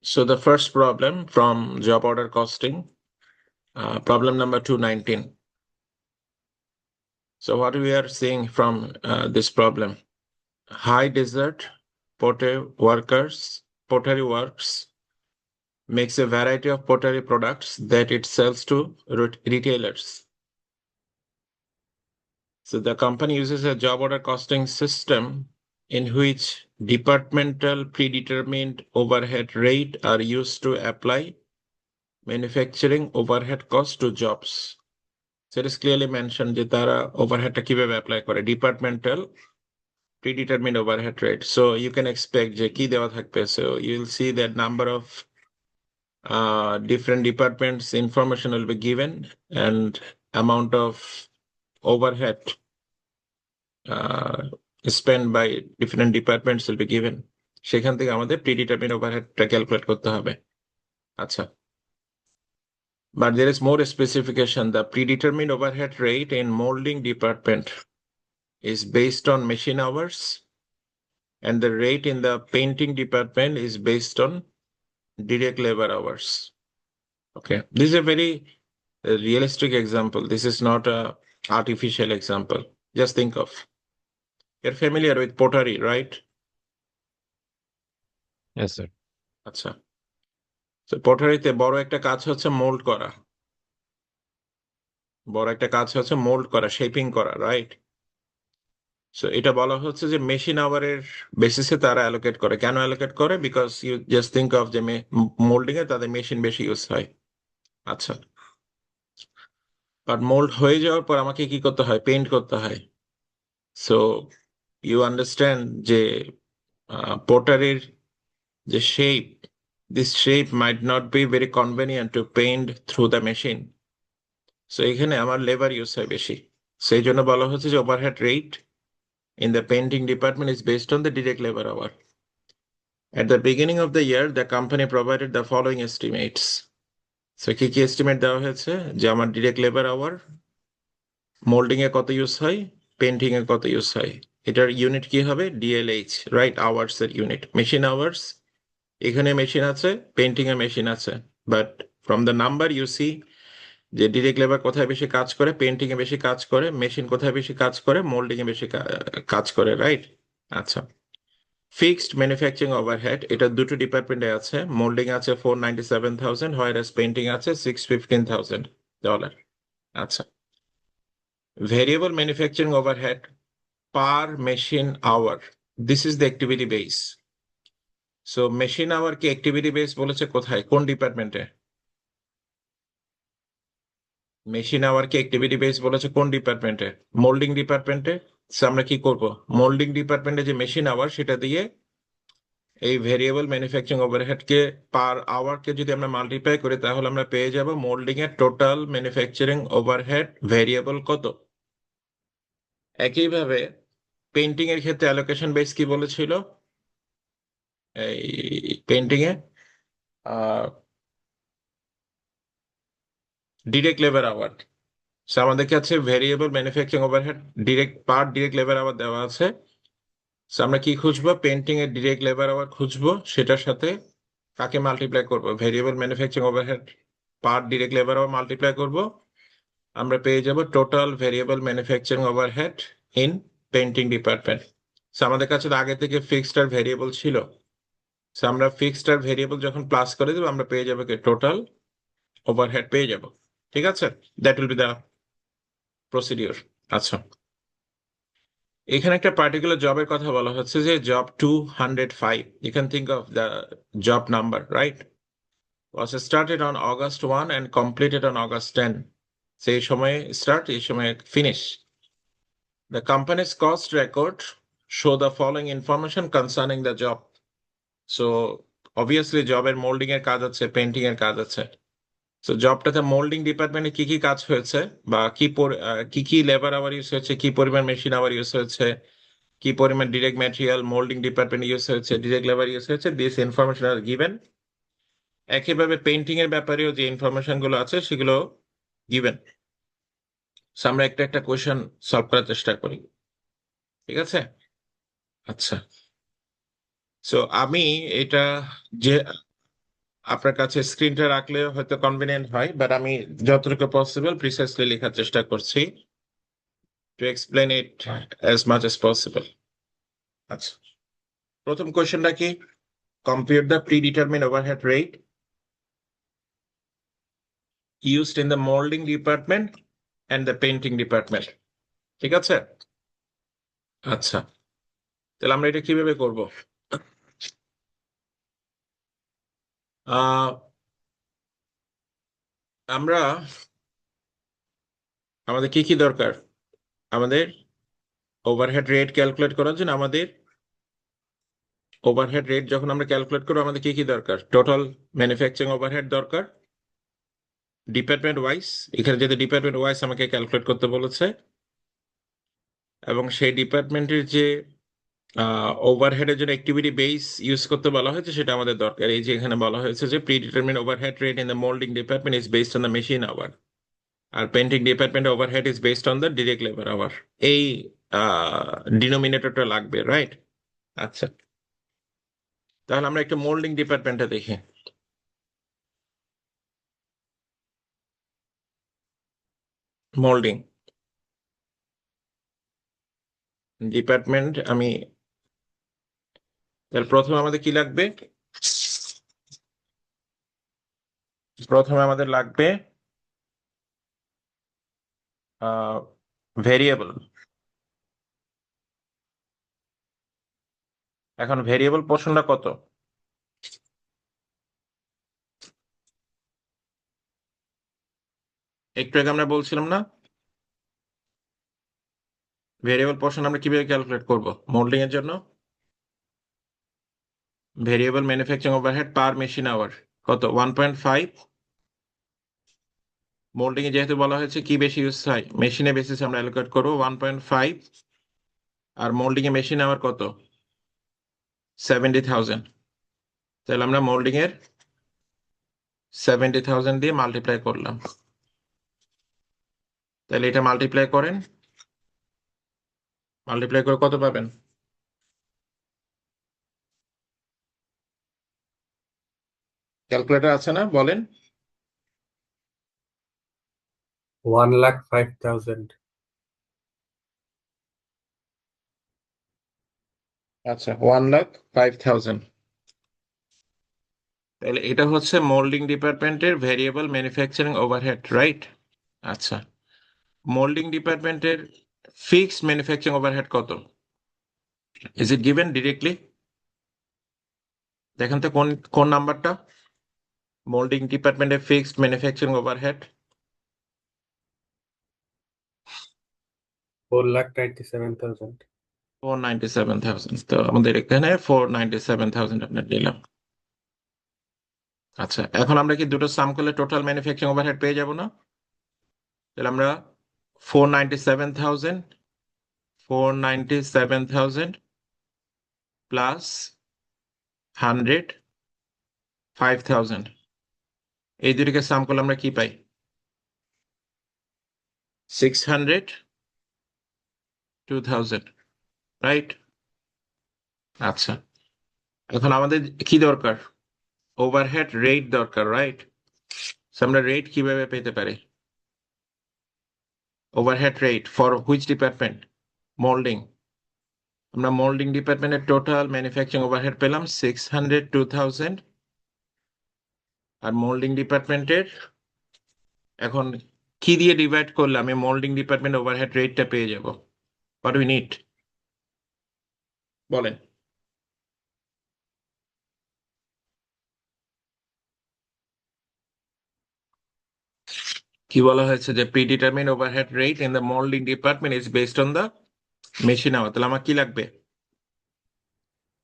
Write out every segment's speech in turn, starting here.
So the first problem from job order costing, problem number 219. So what we are seeing from this problem, high desert pottery works makes a variety of pottery products that it sells to retailers. So the company uses a job order costing system in which departmental predetermined overhead rate are used to apply manufacturing overhead cost to jobs. So it is clearly mentioned যে তারা ওভারহেডটা কিভাবে apply করে departmental predetermined overhead rate. So you can expect যে কি দেওয়া থাকবে. So you'll see that number of different departments information will be given and amount of overhead spent by different departments will be given. সেখান থেকে আমাদের predetermined overheadটা calculate করতে হবে। আচ্ছা, but there is more specification. The predetermined overhead rate in molding department is based on machine hours, and the rate in the painting department is based on direct labor hours. Okay, this is a very realistic example. This is not a artificial example. Just think of, you're familiar with pottery, right? Yes, sir. আচ্ছা, so potteryতে বড় একটা কাজ হচ্ছে mould করা, shaping করা, right? So এটা বলা হচ্ছে যে মেশিন আওয়ারের বেসিসে তারা অ্যালোকেট করে। কেন অ্যালোকেট করে? Because you just think of যে মোল্ডিং এ তাদের মেশিন বেশি ইউজ হয়। আচ্ছা, বাট মোল্ড হয়ে যাওয়ার পর আমাকে কি করতে হয়? পেইন্ট করতে হয়। সো ইউ আন্ডারস্ট্যান্ড যে পোটারির যে shape, this shape might not be very convenient two paint through the machine. So এখানে আমার লেবার ইউজ হয় বেশি, সেই জন্য বলা হচ্ছে যে overhead rate in the painting department is based on the direct labor hour. At the beginning of the year, the company provided the following estimates. So কি কি এস্টিমেট দেওয়া হয়েছে? যে আমার ডিরেক্ট লেবার আওয়ার মোল্ডিং এ কত use হয়, painting এ কত use হয়। এটার ইউনিট কি হবে? DLH, right? আওয়ার্স এর ইউনিট, মেশিন আওয়ার্স। এখানে মেশিন আছে, পেন্টিং এ মেশিন আছে, but from the number you see যে ডিরেক্ট লেবার কোথায় বেশি কাজ করে, পেন্টিং এ বেশি কাজ করে, মেশিন কোথায় বেশি কাজ করে, মোল্ডিং এ বেশি কাজ করে, রাইট? আচ্ছা, ফিক্সড ম্যানুফ্যাকচারিং ওভারহেড এটা দুটো ডিপার্টমেন্টে আছে। মোল্ডিং আছে $497,000, হোয়ারএস পেইন্টিং আছে $615,000। আচ্ছা, variable manufacturing overhead per machine hour, this is the activity base. So machine hour কি অ্যাক্টিভিটি বেস বলেছে কোথায়, কোন ডিপার্টমেন্টে? মেশিন আওয়ার কি অ্যাক্টিভিটি বেস বলেছে কোন ডিপার্টমেন্টে? মোল্ডিং ডিপার্টমেন্টে। আমরা কি করব? মোল্ডিং ডিপার্টমেন্টে যে মেশিন আওয়ার সেটা দিয়ে এই ভেরিয়েবল ম্যানুফ্যাকচারিং ওভারহেডকে পার আওয়ারকে যদি আমরা মাল্টিপ্লাই করি তাহলে আমরা পেয়ে যাব মোল্ডিং এর টোটাল ম্যানুফ্যাকচারিং ওভারহেড ভেরিয়েবল কত। একইভাবে পেইন্টিং এর ক্ষেত্রে অ্যালোকেশন বেস কি বলেছিল? এই পেইন্টিং এ ডিরেক্ট লেবার আওয়ার। আমাদের কাছে variable manufacturing overhead direct labour hour দেওয়া আছে। আমরা কি খুঁজবো? পেইন্টিং এর ডিরেক্ট লেবার আওয়ার খুঁজবো, সেটার সাথে কাকে মাল্টিপ্লাই করবো? Variable manufacturing overhead per direct labour hour multiply করবো, আমরা পেয়ে যাব total variable manufacturing overhead in painting department. আমাদের কাছে তো আগে থেকে ফিক্সড আর ভেরিয়েবল ছিল। আমরা ফিক্সড আর ভেরিয়েবল যখন প্লাস করে দেবো আমরা পেয়ে যাবো কি টোটাল ওভারহেড পেয়ে যাব। ঠিক আছে, that will be the procedure. আচ্ছা, এখানে একটা পার্টিকুলার জবের কথা বলা হচ্ছে যে job 205, you can think of the job number, right? was started on August 1 and completed on August 10. সেই সময় স্টার্ট, এই সময় finish. The company's cost record show the following information concerning the job. So obviously জবের moulding এর কাজ আছে, painting এর কাজ আছে। সো জবটাতে মোল্ডিং ডিপার্টমেন্টে কি কি কাজ হয়েছে, বা কি কি লেবার আওয়ার ইউজ হয়েছে, কি পরিমাণ মেশিন আওয়ার ইউজ হয়েছে, কি পরিমাণ direct material moulding department use হয়েছে, ডিরেক্ট লেবার ইউজ হয়েছে, দিস ইনফরমেশন আর গিভেন। একইভাবে পেইন্টিং এর ব্যাপারেও যে ইনফরমেশন গুলো আছে সেগুলো গিভেন। আমরা একটা একটা কোয়েশ্চেন সলভ করার চেষ্টা করি, ঠিক আছে? আচ্ছা, সো আমি এটা যে আপনার কাছে স্ক্রিনটা রাখলে হয়তো কনভিনিয়েন্ট হয়, বাট আমি যতটুকু পসিবল প্রিসাইসলি লেখার চেষ্টা করছি to explain it as much as possible. আচ্ছা, প্রথম কোয়েশ্চেনটা কি? Compute the predetermine overhead rate used in the molding department and the painting department। ঠিক আছে? আচ্ছা, তাহলে আমরা এটা কিভাবে করব? আহ আমরা আমাদের কি দরকার? আমাদের ওভারহেড রেট ক্যালকুলেট করার জন্য আমাদের ওভারহেড রেট যখন আমরা ক্যালকুলেট করবো আমাদের কি দরকার? টোটাল ম্যানুফ্যাকচারিং ওভারহেড দরকার ডিপার্টমেন্ট ওয়াইজ। এখানে যদি ডিপার্টমেন্ট ওয়াইজ আমাকে ক্যালকুলেট করতে বলেছে, এবং সেই ডিপার্টমেন্টের যে ওভারহেডের জন্য অ্যাক্টিভিটি বেস ইউজ করতে বলা হয়েছে সেটা আমাদের দরকার। এই যে এখানে বলা হয়েছে যে predetermined overhead rate in the moulding department is based on the machine hour, আর painting department overhead is based on the direct labour hour. এই ডিনোমিনেটরটা লাগবে, রাইট? আচ্ছা, তাহলে আমরা একটু মোল্ডিং ডিপার্টমেন্টটা দেখি। মোল্ডিং ডিপার্টমেন্ট আমি তাহলে প্রথমে আমাদের কি লাগবে? প্রথমে আমাদের লাগবে ভেরিয়েবল। এখন ভেরিয়েবল পোর্শনটা কত? একটু আগে আমরা বলছিলাম না ভেরিয়েবল পোর্শন আমরা কিভাবে ক্যালকুলেট করব মোল্ডিং এর জন্য? Variable manufacturing overhead per machine hour কত? 1.5। মোল্ডিং এ যেহেতু বলা হয়েছে কি বেশি ইউজ হয়, মেশিনে বেসিস আমরা অ্যালোকেট করবো 1.5। আর মোল্ডিং এ মেশিন আওয়ার কত? 70,000। তাহলে আমরা মোল্ডিং এর 70,000 দিয়ে মাল্টিপ্লাই করলাম। তাহলে এটা মাল্টিপ্লাই করেন, মাল্টিপ্লাই করে কত পাবেন? ক্যালকুলেটর আছে না? বলেন। 1,05,000। আচ্ছা, 1,05,000। তাহলে এটা হচ্ছে মোল্ডিং ডিপার্টমেন্টের ভেরিয়েবল ম্যানুফ্যাকচারিং ওভারহেড, রাইট? আচ্ছা, মোল্ডিং ডিপার্টমেন্টের ফিক্সড ম্যানুফ্যাকচারিং ওভারহেড কত? Is it given directly? দেখেন তো কোন কোন নাম্বারটা মোল্ডিং ডিপার্টমেন্টের ফিক্সড ম্যানুফ্যাকচারিং ওভারহেড? 4,97,000। 497,000। তো আমাদের এখানে 497,000 আপনার দিলাম। আচ্ছা, এখন আমরা কি দুটো সাম করলে টোটাল ম্যানুফ্যাকচারিং ওভারহেড পেয়ে যাব না? তাহলে আমরা 497,000 497,000 প্লাস 105,000, এই দুটিকে সাম করলে আমরা কি পাই? 602,000, রাইট? আচ্ছা, এখন আমাদের কি দরকার? ওভারহেড রেট দরকার, রাইট? আমরা রেট কিভাবে পেতে পারি? Overhead rate for which department? Moulding. আমরা মোল্ডিং ডিপার্টমেন্টের টোটাল ম্যানুফ্যাকচারিং ওভারহেড পেলাম 602,000, আর মোল্ডিং ডিপার্টমেন্টের এখন কি দিয়ে ডিভাইড করলে আমি মোল্ডিং ডিপার্টমেন্ট ওভারহেড রেটটা পেয়ে যাব? হোয়াট উই নিড বলেন। কি বলা হয়েছে যে predetermine overhead rate in the moulding department is based on the machine hour. তাহলে আমার কি লাগবে?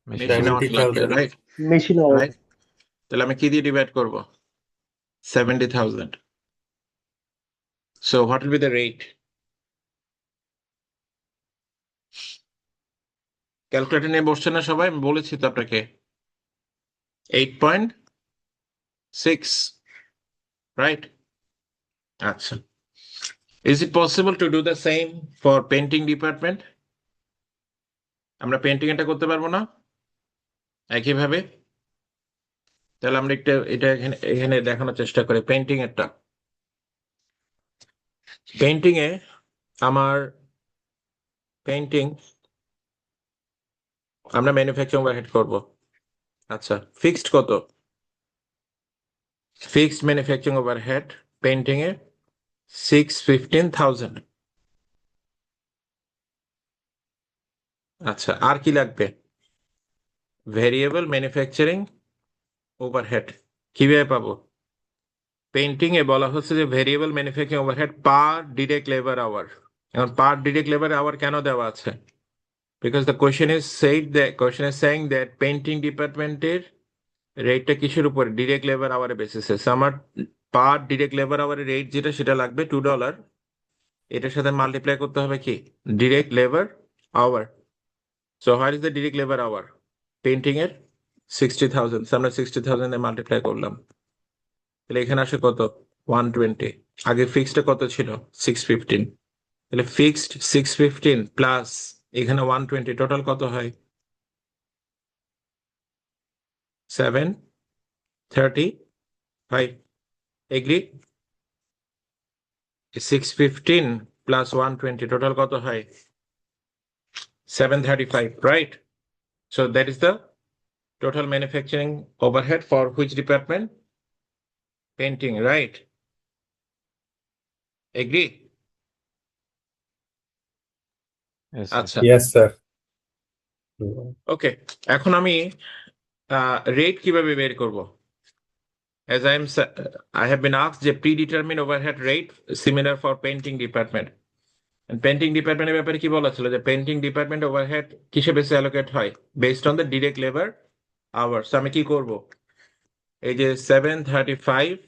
মেশিন আওয়ার লাগবে, 70,000। রাইট? Machine hour. রাইট, তাহলে আমি কি দিয়ে ডিভাইড করব? 70,000। So what will be the rate? Calculator নিয়ে বসছে না সবাই? আমি বলেছি তো আপনাকে 8.6, রাইট? আচ্ছা, is it possible to do the same for painting department? আমরা পেন্টিং এটা করতে পারবো না একইভাবে? তাহলে আমরা এটা এখানে এখানে দেখানোর চেষ্টা করি পেন্টিং এরটা। পেন্টিং এ আমার পেন্টিং আমরা ম্যানুফ্যাকচারিং ওভারহেড করব। আচ্ছা, ফিক্সড কত? ফিক্সড ম্যানুফ্যাকচারিং ওভারহেড পেন্টিং এ 615,000। আচ্ছা, আর কি লাগবে? ভেরিয়েবল ম্যানুফ্যাকচারিং ওভারহেড কিভাবে পাবো? পেন্টিং এ বলা হচ্ছে যে variable manufacturing overhead per direct labour hour. এখন পার ডিরেক্ট লেবার আওয়ার কেন দেওয়া আছে? Because the question is saying that painting ডিপার্টমেন্টের রেটটা কিসের উপরে? ডিরেক্ট লেবার আওয়ারে বেসিসে। আমার পার ডিরেক্ট লেবার আওয়ারের রেট যেটা সেটা লাগবে $2। এটার সাথে মাল্টিপ্লাই করতে হবে কি? Direct labour hour. So what is the direct labour hour? Painting এর 60,000। আমরা 60,000 এ মাল্টিপ্লাই করলাম, তাহলে এখানে আসে কত? 120। আগে ফিক্সড কত ছিল? 615। তাহলে ফিক্সড 615 প্লাস এখানে 120, টোটাল কত হয়? 735। এগ্রি? 615 প্লাস 120, টোটাল কত হয়? 735, right? So that is the total manufacturing overhead for which department? Painting, right? Agree? Yes, sir. আচ্ছা, Yes, sir. ওকে। এখন আমি রেট কিভাবে বের করব? As I have been asked যে predetermined overhead rate similar for painting department. And painting department এর ব্যাপারে কি বলা ছিল? যে পেন্টিং ডিপার্টমেন্ট ওভারহেড কিসে বেসে অ্যালোকেট হয়? Based on the direct labour hours. আমি কি করব? এই যে 735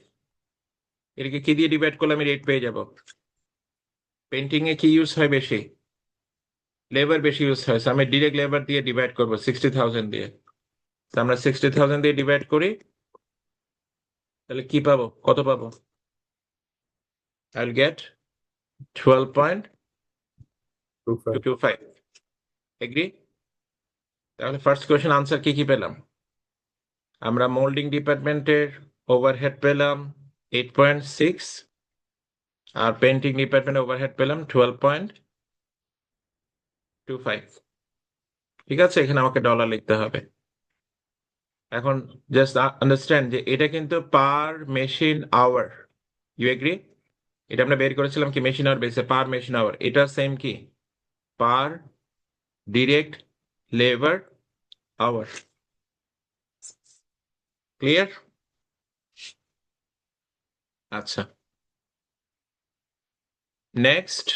এটাকে কি দিয়ে ডিভাইড করলে আমি রেট পেয়ে যাব? পেন্টিং এ কি ইউজ হয় বেশি? লেবার বেশি ইউজ হয়। আমি ডিরেক্ট লেবার দিয়ে ডিভাইড করবো 60,000 দিয়ে। আমরা 60,000 দিয়ে ডিভাইড করি, তাহলে কি পাবো? কত পাবো? I'll get 12.225. 25. এগ্রি? তাহলে ফার্স্ট কোয়েশ্চেন আনসার কি কি পেলাম? আমরা মোল্ডিং ডিপার্টমেন্টের ওভারহেড পেলাম 8.6, আর পেন্টিং ডিপার্টমেন্টের ওভারহেড পেলাম 12.25। ঠিক আছে, এখানে আমাকে ডলার লিখতে হবে। এখন জাস্ট আন্ডারস্ট্যান্ড যে এটা কিন্তু per machine hour. You agree? এটা আমরা বের করেছিলাম কি মেশিন আওয়ার বেসে, পার মেশিন আওয়ার। এটা সেম কি per direct labour hour. Clear? আচ্ছা, নেক্সট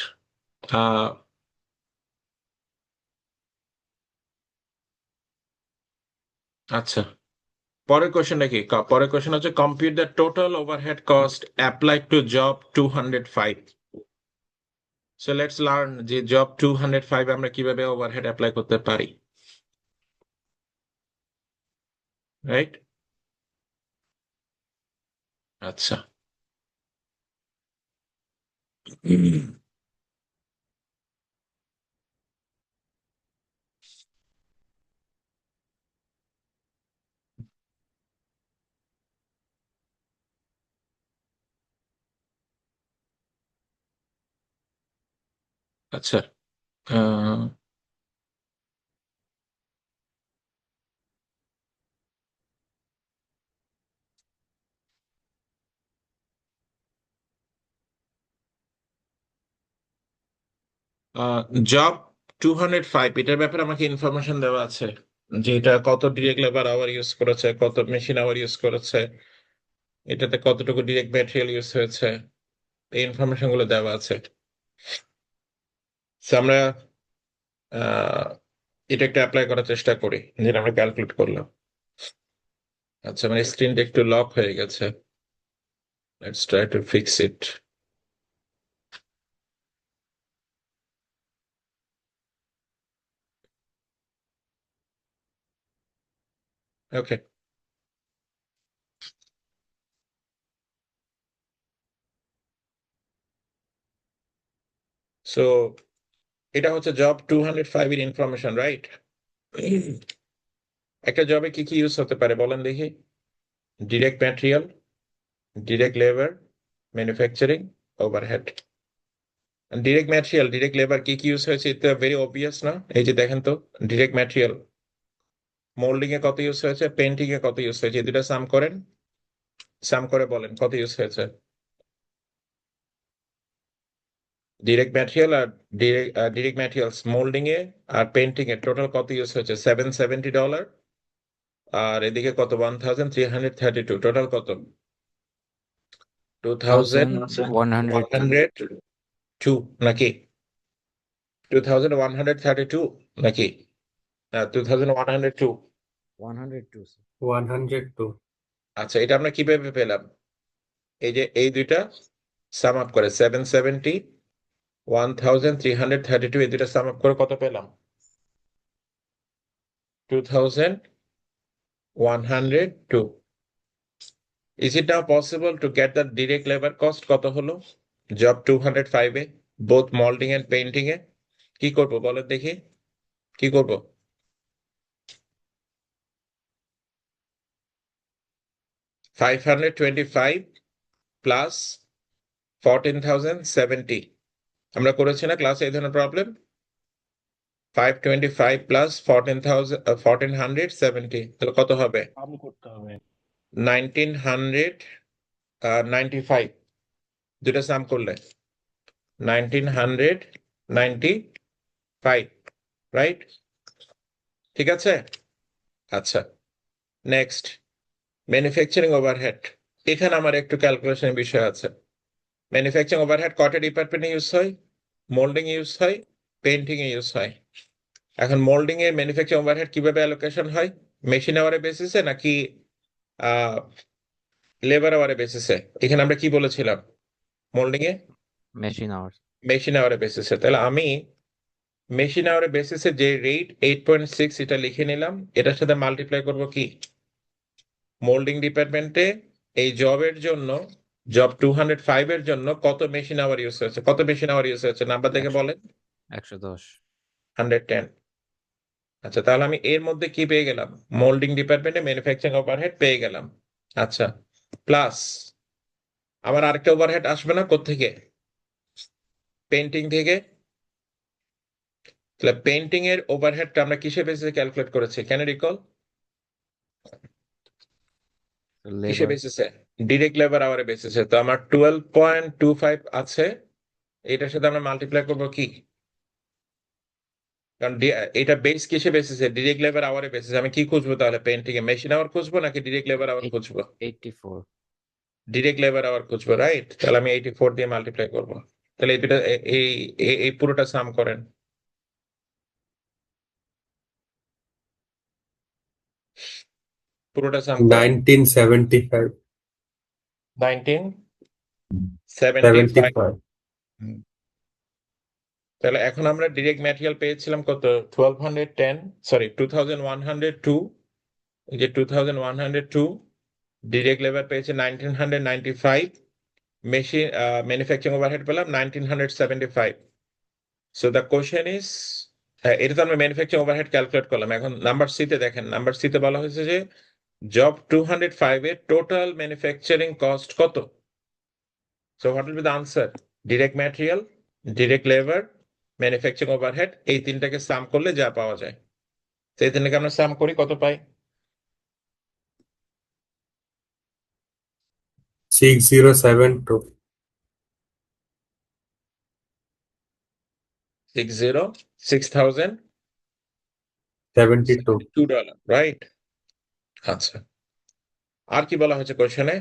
আচ্ছা, পরের কোশ্চেনটা কি? পরের কোশ্চেন হচ্ছে compute the total overhead cost applied to job 205। So let's learn যে জব 205 আমরা কিভাবে ওভারহেড অ্যাপ্লাই করতে পারি, রাইট? আচ্ছা, আচ্ছা, জব 205 এটার ব্যাপারে আমাকে ইনফরমেশন দেওয়া আছে যে এটা কত ডিরেক্ট লেবার আওয়ার ইউজ করেছে, কত মেশিন আওয়ার ইউজ করেছে, এটাতে কতটুকু ডিরেক্ট ম্যাটেরিয়াল ইউজ হয়েছে, এই ইনফরমেশন গুলো দেওয়া আছে। So, আমরা এটা একটা অ্যাপ্লাই করার চেষ্টা করি, যেটা আমরা ক্যালকুলেট করলাম। আচ্ছা, মানে স্ক্রিনটা একটু লক হয়ে গেছে। Let's try to fix it. Okay, so এটা হচ্ছে জব 205 এর ইনফরমেশন, রাইট? একটা জবে কি কি ইউজ হতে পারে বলেন দেখি। direct material, direct labor, manufacturing, overhead. And direct material, direct labor কি কি ইউজ হয়েছে? এটা ভেরি অবভিয়াস না? এই যে দেখেন তো, direct material মোল্ডিং এ কত ইউজ হয়েছে, পেন্টিং এ কত ইউজ হয়েছে, এই দুটা সাম করেন, সাম করে বলেন কত ইউজ হয়েছে। ডিরেক্ট ম্যাটেরিয়াল আর ডিরেক্ট ম্যাটেরিয়ালস মোল্ডিং এ আর পেন্টিং এ টোটাল কত ইউজ হয়েছে? $770। আর এদিকে কত? 1332। টোটাল কত? 2102 নাকি? 2132 নাকি? 2102। 102, sir. 102. আচ্ছা, এটা আমরা কিভাবে পেলাম? এই যে এই দুইটা সাম আপ করে 770, 1332, এই দুইটা সাম আপ করে কত পেলাম? 2102। Is it now possible to get the direct labor cost কত হলো job 205 A, both molding and painting এ? কি করব বলেন দেখি, কি করব? $525 প্লাস 14,070 আমরা করেছি না ক্লাসে এই ধরনের প্রবলেম? 525 প্লাস 1470, তাহলে কত হবে? আমি করতে হবে 1995। দুটো সাম করলে 1995, রাইট? ঠিক আছে। আচ্ছা, নেক্সট ম্যানুফ্যাকচারিং ওভারহেড। এখানে আমার একটু ক্যালকুলেশনের বিষয় আছে। ম্যানুফ্যাকচারিং ওভারহেড কয়টা ডিপার্টমেন্টে ইউজ হয়? মোল্ডিং এ ইউজ হয়, পেইন্টিং এ ইউজ হয়। এখন মোল্ডিং এর ম্যানুফ্যাকচারিং ওভারহেড কিভাবে অ্যালোকেশন হয়? মেশিন আওয়ারে বেসিসে নাকি লেবার আওয়ারে বেসিসে? এখানে আমরা কি বলেছিলাম? মোল্ডিং এ Machine hours. মেশিন আওয়ারে বেসিসে। তাহলে আমি মেশিন আওয়ারে বেসিসে যে রেট 8.6 এটা লিখে নিলাম, এটার সাথে মাল্টিপ্লাই করব কি? মোল্ডিং ডিপার্টমেন্টে এই জবের জন্য, জব 205 এর জন্য কত মেশিন আওয়ার ইউজ হয়েছে? কত মেশিন আওয়ার ইউজ হয়েছে? নাম্বার দেখে বলেন। 110. 110। আচ্ছা, তাহলে আমি এর মধ্যে কি পেয়ে গেলাম? মোল্ডিং ডিপার্টমেন্টে ম্যানুফ্যাকচারিং ওভারহেড পেয়ে গেলাম। আচ্ছা, প্লাস আমার আরেকটা ওভারহেড আসবে না কোত্থেকে? পেইন্টিং থেকে। তাহলে পেইন্টিং এর ওভারহেডটা আমরা কিসের বেসিসে ক্যালকুলেট করেছি? Can you recall? So কিসে labor. বেসিসে? ডিরেক্ট লেবার আওয়ারে বেসিসে। তো আমার 12.25 আছে, এটার সাথে আমরা মাল্টিপ্লাই করব কি? কারণ এটা বেস কিসে বেসিসে? ডিরেক্ট লেবার আওয়ারে বেসিসে। আমি কি খুঁজবো তাহলে পেইন্টিং এ? মেশিন আওয়ার খুঁজবো নাকি ডিরেক্ট লেবার আওয়ার খুঁজবো? 84. ডিরেক্ট লেবার আওয়ার খুঁজবো, রাইট? তাহলে আমি 84 দিয়ে মাল্টিপ্লাই করব। তাহলে এই দুটা এই পুরোটা সাম করেন। পুরোটা সাম করেন। 1975. 1975। 75. তাহলে এখন আমরা ডিরেক্ট ম্যাটেরিয়াল পেয়েছিলাম কত? 2102। এই যে 2102, ডিরেক্ট লেবার পেয়েছে 1995, মেশিন ম্যানুফ্যাকচারিং ওভারহেড পেলাম 1975। সো দ্য কোশ্চেন ইজ, এটা তো আমরা ম্যানুফ্যাকচারিং ওভারহেড ক্যালকুলেট করলাম। এখন নাম্বার সি তে দেখেন, নাম্বার সি তে বলা হয়েছে যে জব 205 এর টোটাল ম্যানুফ্যাকচারিং কস্ট কত? So what will be the answer? Direct material, direct labour, manufacturing overhead, এই তিনটাকে সাম করলে যা পাওয়া যায়। তো এই তিনটাকে আমরা সাম করি, কত পাই? 6072. 6,000 72. $72, রাইট? আচ্ছা, আর কি বলা হয়েছে কোশ্চেনে?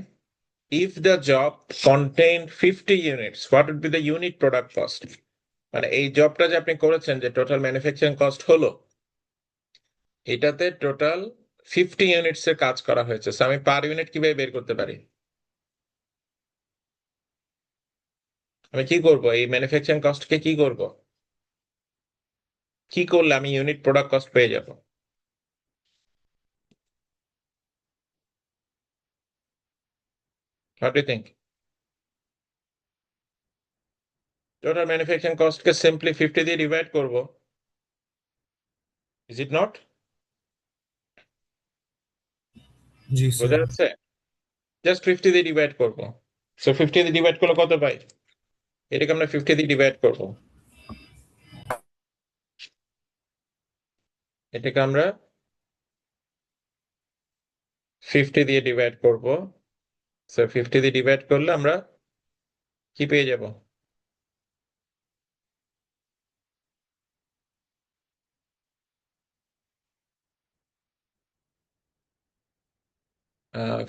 If the job contain 50 units, what would be the unit product cost? মানে এই জবটা যে আপনি করেছেন, যে টোটাল ম্যানুফ্যাকচারিং কস্ট হলো, এটাতে টোটাল 50 ইউনিটস এর কাজ করা হয়েছে। So আমি পার ইউনিট কিভাবে বের করতে পারি? আমি কি করব? এই ম্যানুফ্যাকচারিং কস্টকে কি করব? কি করলে আমি ইউনিট প্রোডাক্ট কস্ট পেয়ে যাব? What do you think? Total manufacturing কস্টকে সিম্পলি 50 দিয়ে ডিভাইড করব। Is it not? জি বোঝা যাচ্ছে? জাস্ট 50 দিয়ে ডিভাইড করবো। সো 50 দিয়ে ডিভাইড করলে কত পাই? এটাকে আমরা 50 দিয়ে ডিভাইড করবো। এটাকে আমরা 50 দিয়ে ডিভাইড করবো। সো 50 দিয়ে ডিভাইড করলে আমরা কি পেয়ে যাব?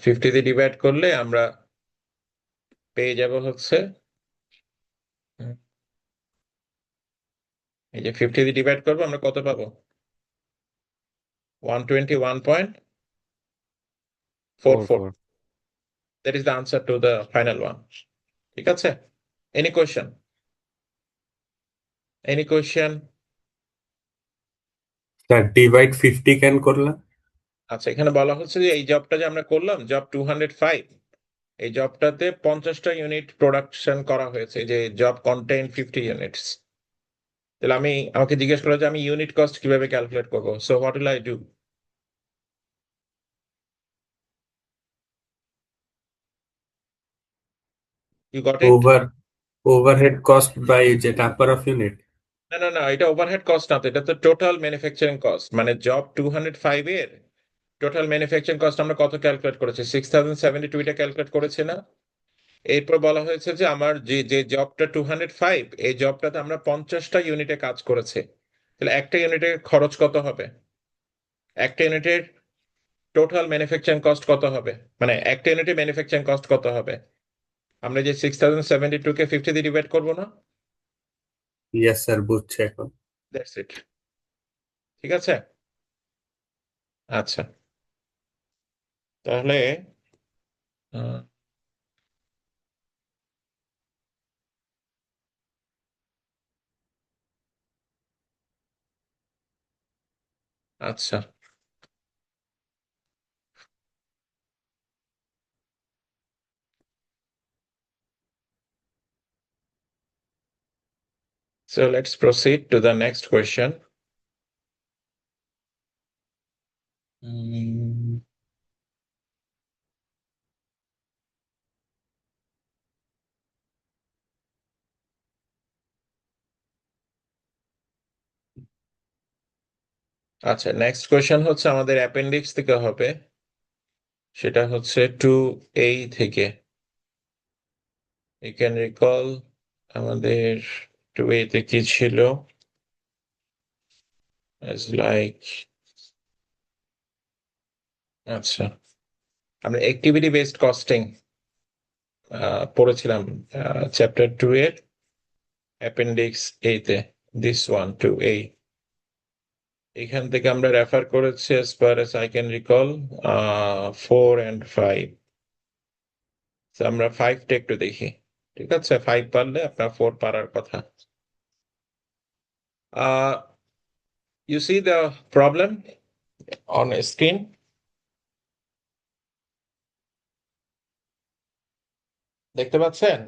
50 দিয়ে ডিভাইড করলে আমরা পেয়ে যাব হচ্ছে হুম, এই যে 50 দিয়ে ডিভাইড করবো আমরা কত পাবো? 121.44। 4 That is the answer to the final one. ঠিক আছে? Any question? Any question? Sir divide 50 কেন করলাম? আচ্ছা, এখানে বলা হচ্ছে যে এই জবটা যে আমরা করলাম জব 205, এই জবটাতে 50টা ইউনিট প্রোডাকশন করা হয়েছে, যে জব কন্টেইন 50 ইউনিটস। তাহলে আমাকে জিজ্ঞেস করা যে আমি ইউনিট কস্ট কিভাবে ক্যালকুলেট করবো। So what will I do? You got it? Overhead cost by যে নাম্বার অফ ইউনিট। না, এটা ওভারহেড কস্ট না তো, এটা তো টোটাল ম্যানুফ্যাকচারিং কস্ট। মানে জব 205 এর টোটাল ম্যানুফ্যাকচারিং কস্ট আমরা কত ক্যালকুলেট করেছি? 6072 এটা ক্যালকুলেট করেছে না? এরপর বলা হয়েছে যে আমার যে যে জবটা 205, এই জবটাতে আমরা 50টা ইউনিটে কাজ করেছে। তাহলে একটা ইউনিটের খরচ কত হবে? একটা ইউনিটের টোটাল ম্যানুফ্যাকচারিং কস্ট কত হবে? মানে একটা ইউনিটের ম্যানুফ্যাকচারিং কস্ট কত হবে? আমরা যে 6072 কে 50 দিয়ে ডিভাইড করবো না? ইয়েস স্যার, বুঝছি এখন। That's it. ঠিক আছে? আচ্ছা, তাহলে আহ, আচ্ছা, so let's proceed to the next question. উম, আচ্ছা, নেক্সট কোয়েশ্চেন হচ্ছে আমাদের অ্যাপেন্ডিক্স থেকে হবে, সেটা হচ্ছে 2A থেকে। ইউ ক্যান রিকল আমাদের 2A তে কি ছিল? লাইক আচ্ছা, আমরা অ্যাক্টিভিটি বেসড কস্টিং পড়েছিলাম চ্যাপ্টার 2 এর অ্যাপেন্ডিক্স এ তে, দিস ওয়ান 2A। এখান থেকে আমরা রেফার করেছি as far as I can recall 4 and 5। তো আমরা 5টা একটু দেখি। ঠিক আছে, 5 পারলে আপনার 4 পারার কথা। You see the problem on screen? দেখতে পাচ্ছেন?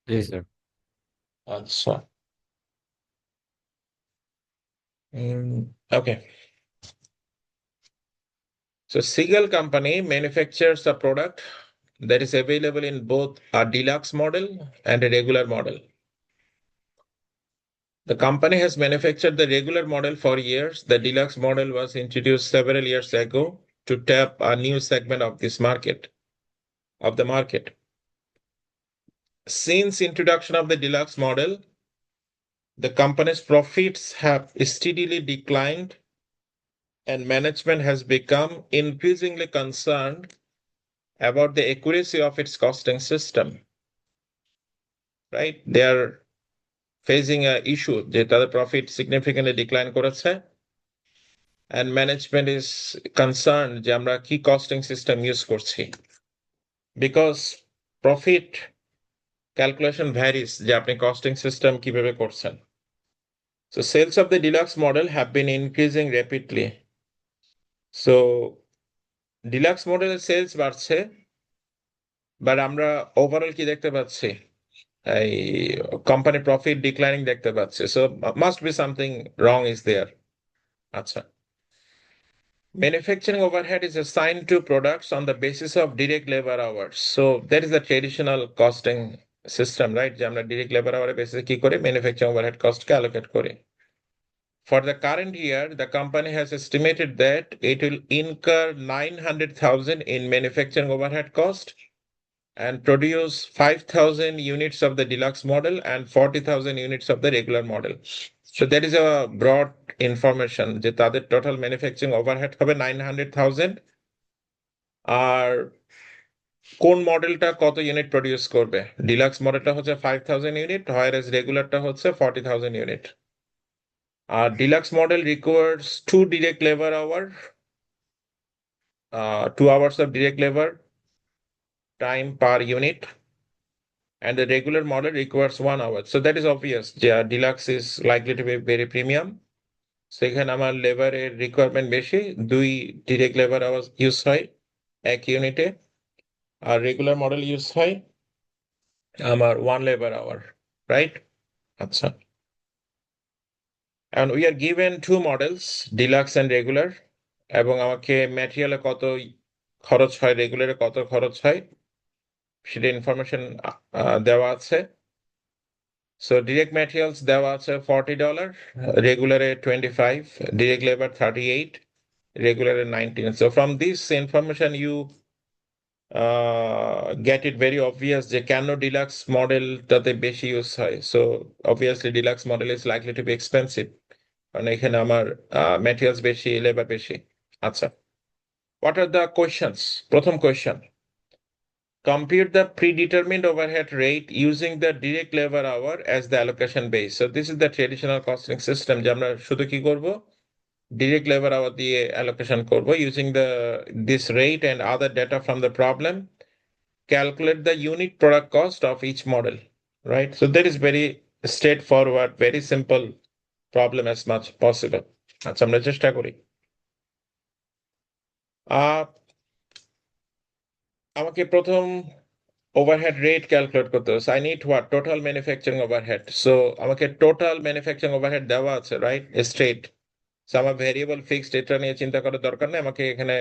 জি স্যার। আচ্ছা, okay. So Seagull Company manufactures a product that is available in both a deluxe model and a regular model. The company has manufactured the regular model for years. The deluxe model was introduced several years ago to tap a new segment of the market. Since introduction of the deluxe model, the company's profits have steadily declined and management has become increasingly concerned about the accuracy of its costing system. Right? They are facing a issue যে তাদের profit significantly decline করেছে, and management is concerned যে আমরা কি costing system use করছি, because profit calculation varies যে আপনি costing system কিভাবে করছেন। So sales of the deluxe model have been increasing rapidly. So deluxe model sales বাড়ছে, বাট আমরা ওভারঅল কি দেখতে পাচ্ছি? এই কোম্পানি প্রফিট ডিক্লাইনিং দেখতে পাচ্ছি। So must be something wrong is there. আচ্ছা, manufacturing overhead is assigned to products on the basis of direct labor hours. So that is the traditional costing system, right? যে আমরা direct labor hour basis কি করে manufacturing overhead cost কে allocate করি. For the current year, the company has estimated that it will incur 900,000 in manufacturing overhead cost and produce 5,000 units of the deluxe model and 40,000 units of the regular model. So that is a broad information যে তাদের total manufacturing overhead হবে 900,000 আর কোন মডেলটা কত unit produce করবে deluxe মডেলটা হচ্ছে 5,000 unit whereas রেগুলারটা হচ্ছে 40,000 unit R deluxe model requires 2 direct labor hour 2 hours of direct labor time per unit and the regular model requires 1 hour. So that is obvious. Deluxe is likely to be very premium. সেখানে আমার লেবারের requirement বেশি 2 direct labour hours use হয় এক ইউনিটে আর regular model use হয় আমার 1 labour hour right আচ্ছা and we are given 2 models deluxe and regular এবং আমাকে ম্যাটেরিয়ালে কত খরচ হয় রেগুলারে কত খরচ হয় সেটা ইনফরমেশন দেওয়া আছে So direct materials দেওয়া আছে $40, regular 25, direct labor 38, regular 19. So from this information you get it very obvious যে কেন deluxe model টাতে বেশি ইউজ হয়. So obviously deluxe model is likely to be expensive. কারণ এখানে আমার materials বেশি, labor বেশি. আচ্ছা. What are the questions? প্রথম question. Compute the predetermined overhead rate using the direct labor hour as the allocation base. So this is the traditional costing system যে আমরা শুধু কি করব direct labor hour দিয়ে allocation করব using this rate and other data from the problem. Calculate the unit product cost of each model, right? So that is very straightforward, very simple problem as much possible. আচ্ছা আমরা চেষ্টা করি আমাকে প্রথম overhead rate calculate করতে হবে I need what total manufacturing overhead so আমাকে total manufacturing overhead দেওয়া আছে right straight so আমার variable fixed এটা নিয়ে চিন্তা করার দরকার নেই আমাকে এখানে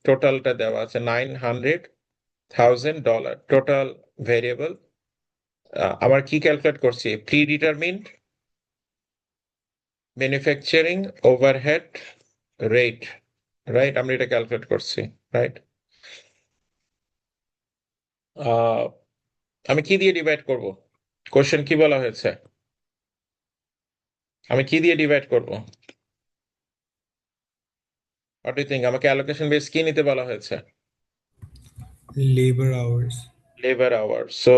টোটালটা দেওয়া আছে $900,000 total variable আমার কি ক্যালকুলেট করছি predetermined manufacturing overhead rate right আমরা এটা ক্যালকুলেট করছি right আমি কি দিয়ে ডিভাইড করব কোশ্চেন কি বলা হয়েছে আমি কি দিয়ে ডিভাইড করব What do you think? আমাকে allocation base কি নিতে বলা হয়েছে? Labor hours. Labor hours. So,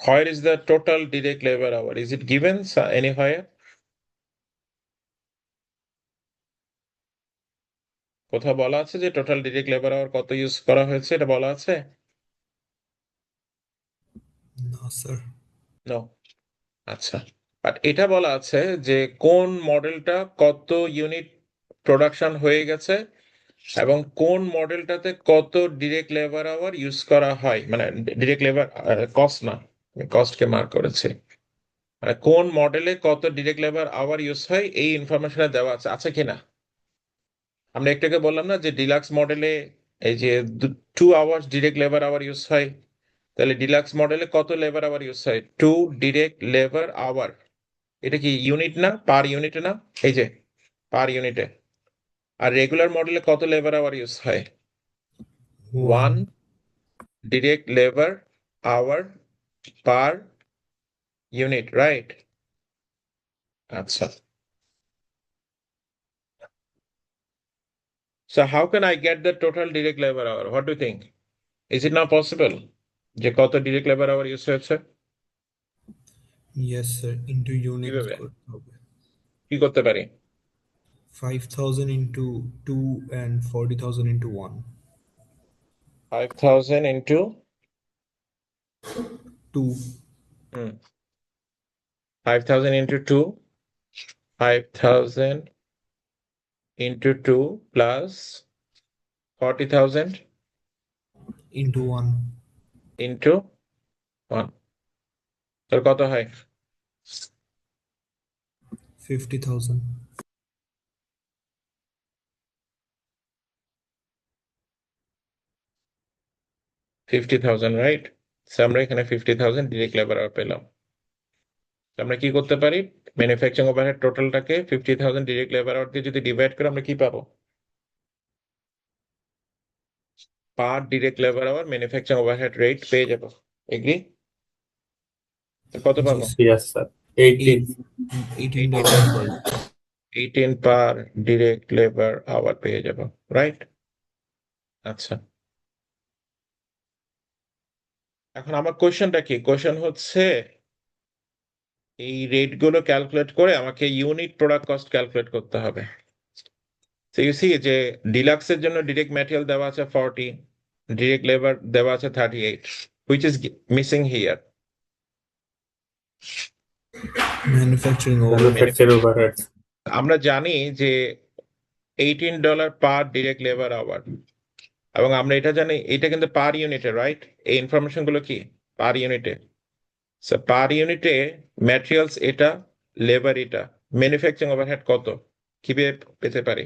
where is the total direct labor hour? Is it given anywhere? কোথাও বলা আছে যে টোটাল ডিরেক্ট লেবার আওয়ার কত ইউজ করা হয়েছে এটা বলা আছে? No, sir. No. আচ্ছা। বাট এটা বলা আছে যে কোন মডেলটা কত ইউনিট প্রোডাকশন হয়ে গেছে এবং কোন মডেলটাতে কত ডিরেক্ট লেবার আওয়ার ইউজ করা হয় মানে ডিরেক্ট লেবার কস্ট না আমি কস্টকে মার্ক করেছি মানে কোন মডেলে কত ডিরেক্ট লেবার আওয়ার ইউজ হয় এই ইনফরমেশন দেওয়া আছে কিনা আমরা একটু আগে বললাম না যে ডিলাক্স মডেলে এই যে 2 hours direct labour hour use হয় তাহলে ডিলাক্স মডেলে কত লেবার আওয়ার ইউজ হয় 2 ডিরেক্ট লেবার আওয়ার এটা কি ইউনিট না পার ইউনিটে না এই যে পার ইউনিটে আর রেগুলার মডেলে কত লেবার আওয়ার ইউজ হয় 1 direct labor hour per unit, right? Acha. So how can I get the total direct labor hour? What do you think? Is it not possible? যে কত direct labor hour ইউজ হয়েছে Yes, sir. Into units কিভাবে? করতে হবে। কি করতে পারি 5,000 into 2 and 40,000 into 1. 5,000 into 2. 5,000 into 2 5,000 into 2 plus 40,000 into 1. into 1 তাহলে কত হয় 50,000. 50,000, রাইট? আমরা এখানে 50,000 ডিরেক্ট লেবার আওয়ার পেলাম। আমরা কি করতে পারি, ম্যানুফ্যাকচারিং ওভারহেড টোটালটাকে 50,000 ডিরেক্ট লেবার আওয়ার দিয়ে যদি ডিভাইড করে আমরা কি পাবো, per direct labour hour manufacturing overhead rate পেয়ে যাবো। এগ্রি? কত জি পাবো? Yes, sir. 18. $18 per 18 পার ডিরেক্ট লেবার আওয়ার পেয়ে যাবো, রাইট? আচ্ছা, এখন আমার কোয়েশ্চেনটা কি, কোয়েশ্চেন হচ্ছে এই রেট গুলো ক্যালকুলেট করে আমাকে ইউনিট প্রোডাক্ট কস্ট ক্যালকুলেট করতে হবে। So you see যে ডিলাক্সের জন্য ডিরেক্ট ম্যাটেরিয়াল দেওয়া আছে 40, ডিরেক্ট লেবার দেওয়া আছে 38, which is missing here. manufacturing overhead. Manufacture overheads. আমরা জানি যে $18 পার ডিরেক্ট লেবার আওয়ার, এবং আমরা এটা জানি এটা কিন্তু পার ইউনিটে, রাইট? এই ইনফরমেশন গুলো কি পার ইউনিটে। সো পার ইউনিটে ম্যাটেরিয়ালস এটা, লেবার এটা, ম্যানুফ্যাকচারিং ওভারহেড কত কিভাবে পেতে পারি?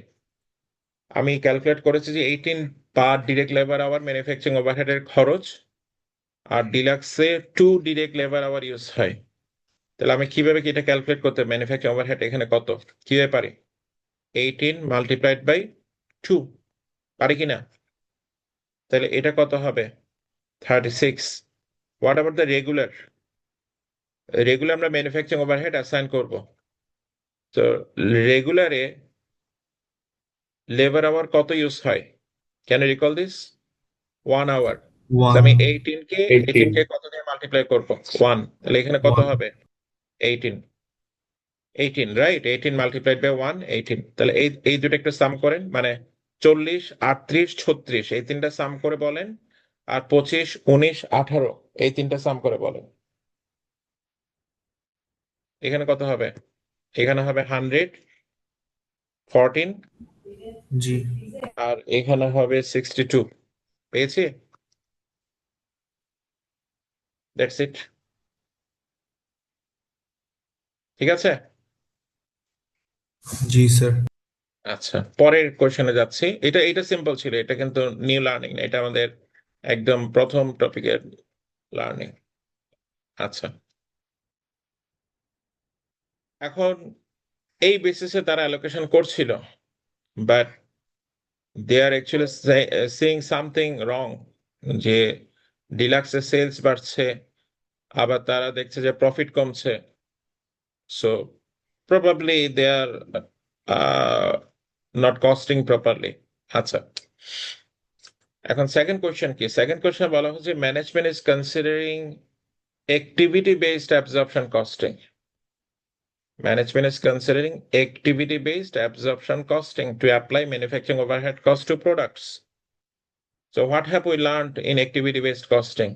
আমি ক্যালকুলেট করেছি যে 18 পার ডিরেক্ট লেবার আওয়ার ম্যানুফ্যাকচারিং ওভারহেডের খরচ, আর ডিলাক্সে 2 ডিরেক্ট লেবার আওয়ার ইউজ হয়। তাহলে আমি কিভাবে কি এটা ক্যালকুলেট করতে, ম্যানুফ্যাকচারিং ওভারহেড এখানে কত কিভাবে পারি? 18 মাল্টিপ্লাইড বাই 2, পারি কিনা? তাহলে এটা কত হবে? 36। What about the regular? Regular আমরা ম্যানুফ্যাকচারিং ওভারহেড অ্যাসাইন করব। তো রেগুলারে লেবার আওয়ার কত ইউজ হয়? Can you recall this? 1 hour. আমি 18 কে 18. কত দিয়ে মাল্টিপ্লাই করব? 1। তাহলে এখানে কত 1. হবে? 18, রাইট? 18 multiplied by 1, 18। তাহলে এই দুটো একটু সাম করেন, মানে 40, 38, 36 এই তিনটা সাম করে বলেন, আর 25, 19, 18 এই তিনটা সাম করে বলেন। এখানে কত হবে? এখানে হবে 100, 14, জি আর এখানে হবে 62। পেয়েছি? That's it. ঠিক আছে? জি স্যার। আচ্ছা, পরের কোশ্চেনে যাচ্ছি। এটা সিম্পল ছিল, এটা কিন্তু নিউ লার্নিং না, এটা আমাদের একদম প্রথম টপিকের লার্নিং। আচ্ছা, এখন এই বেসিসে তারা অ্যালোকেশন করছিল, but they are actually seeing something wrong, যে ডিলাক্সের সেলস বাড়ছে, আবার তারা দেখছে যে প্রফিট কমছে। So probably they are not costing properly. আচ্ছা, এখন সেকেন্ড কোয়েশ্চেন কি? সেকেন্ড কোয়েশ্চেন বলা হচ্ছে management is considering activity based absorption costing. Management is considering activity based absorption costing to apply manufacturing overhead cost to products. So what have we learned in activity based costing?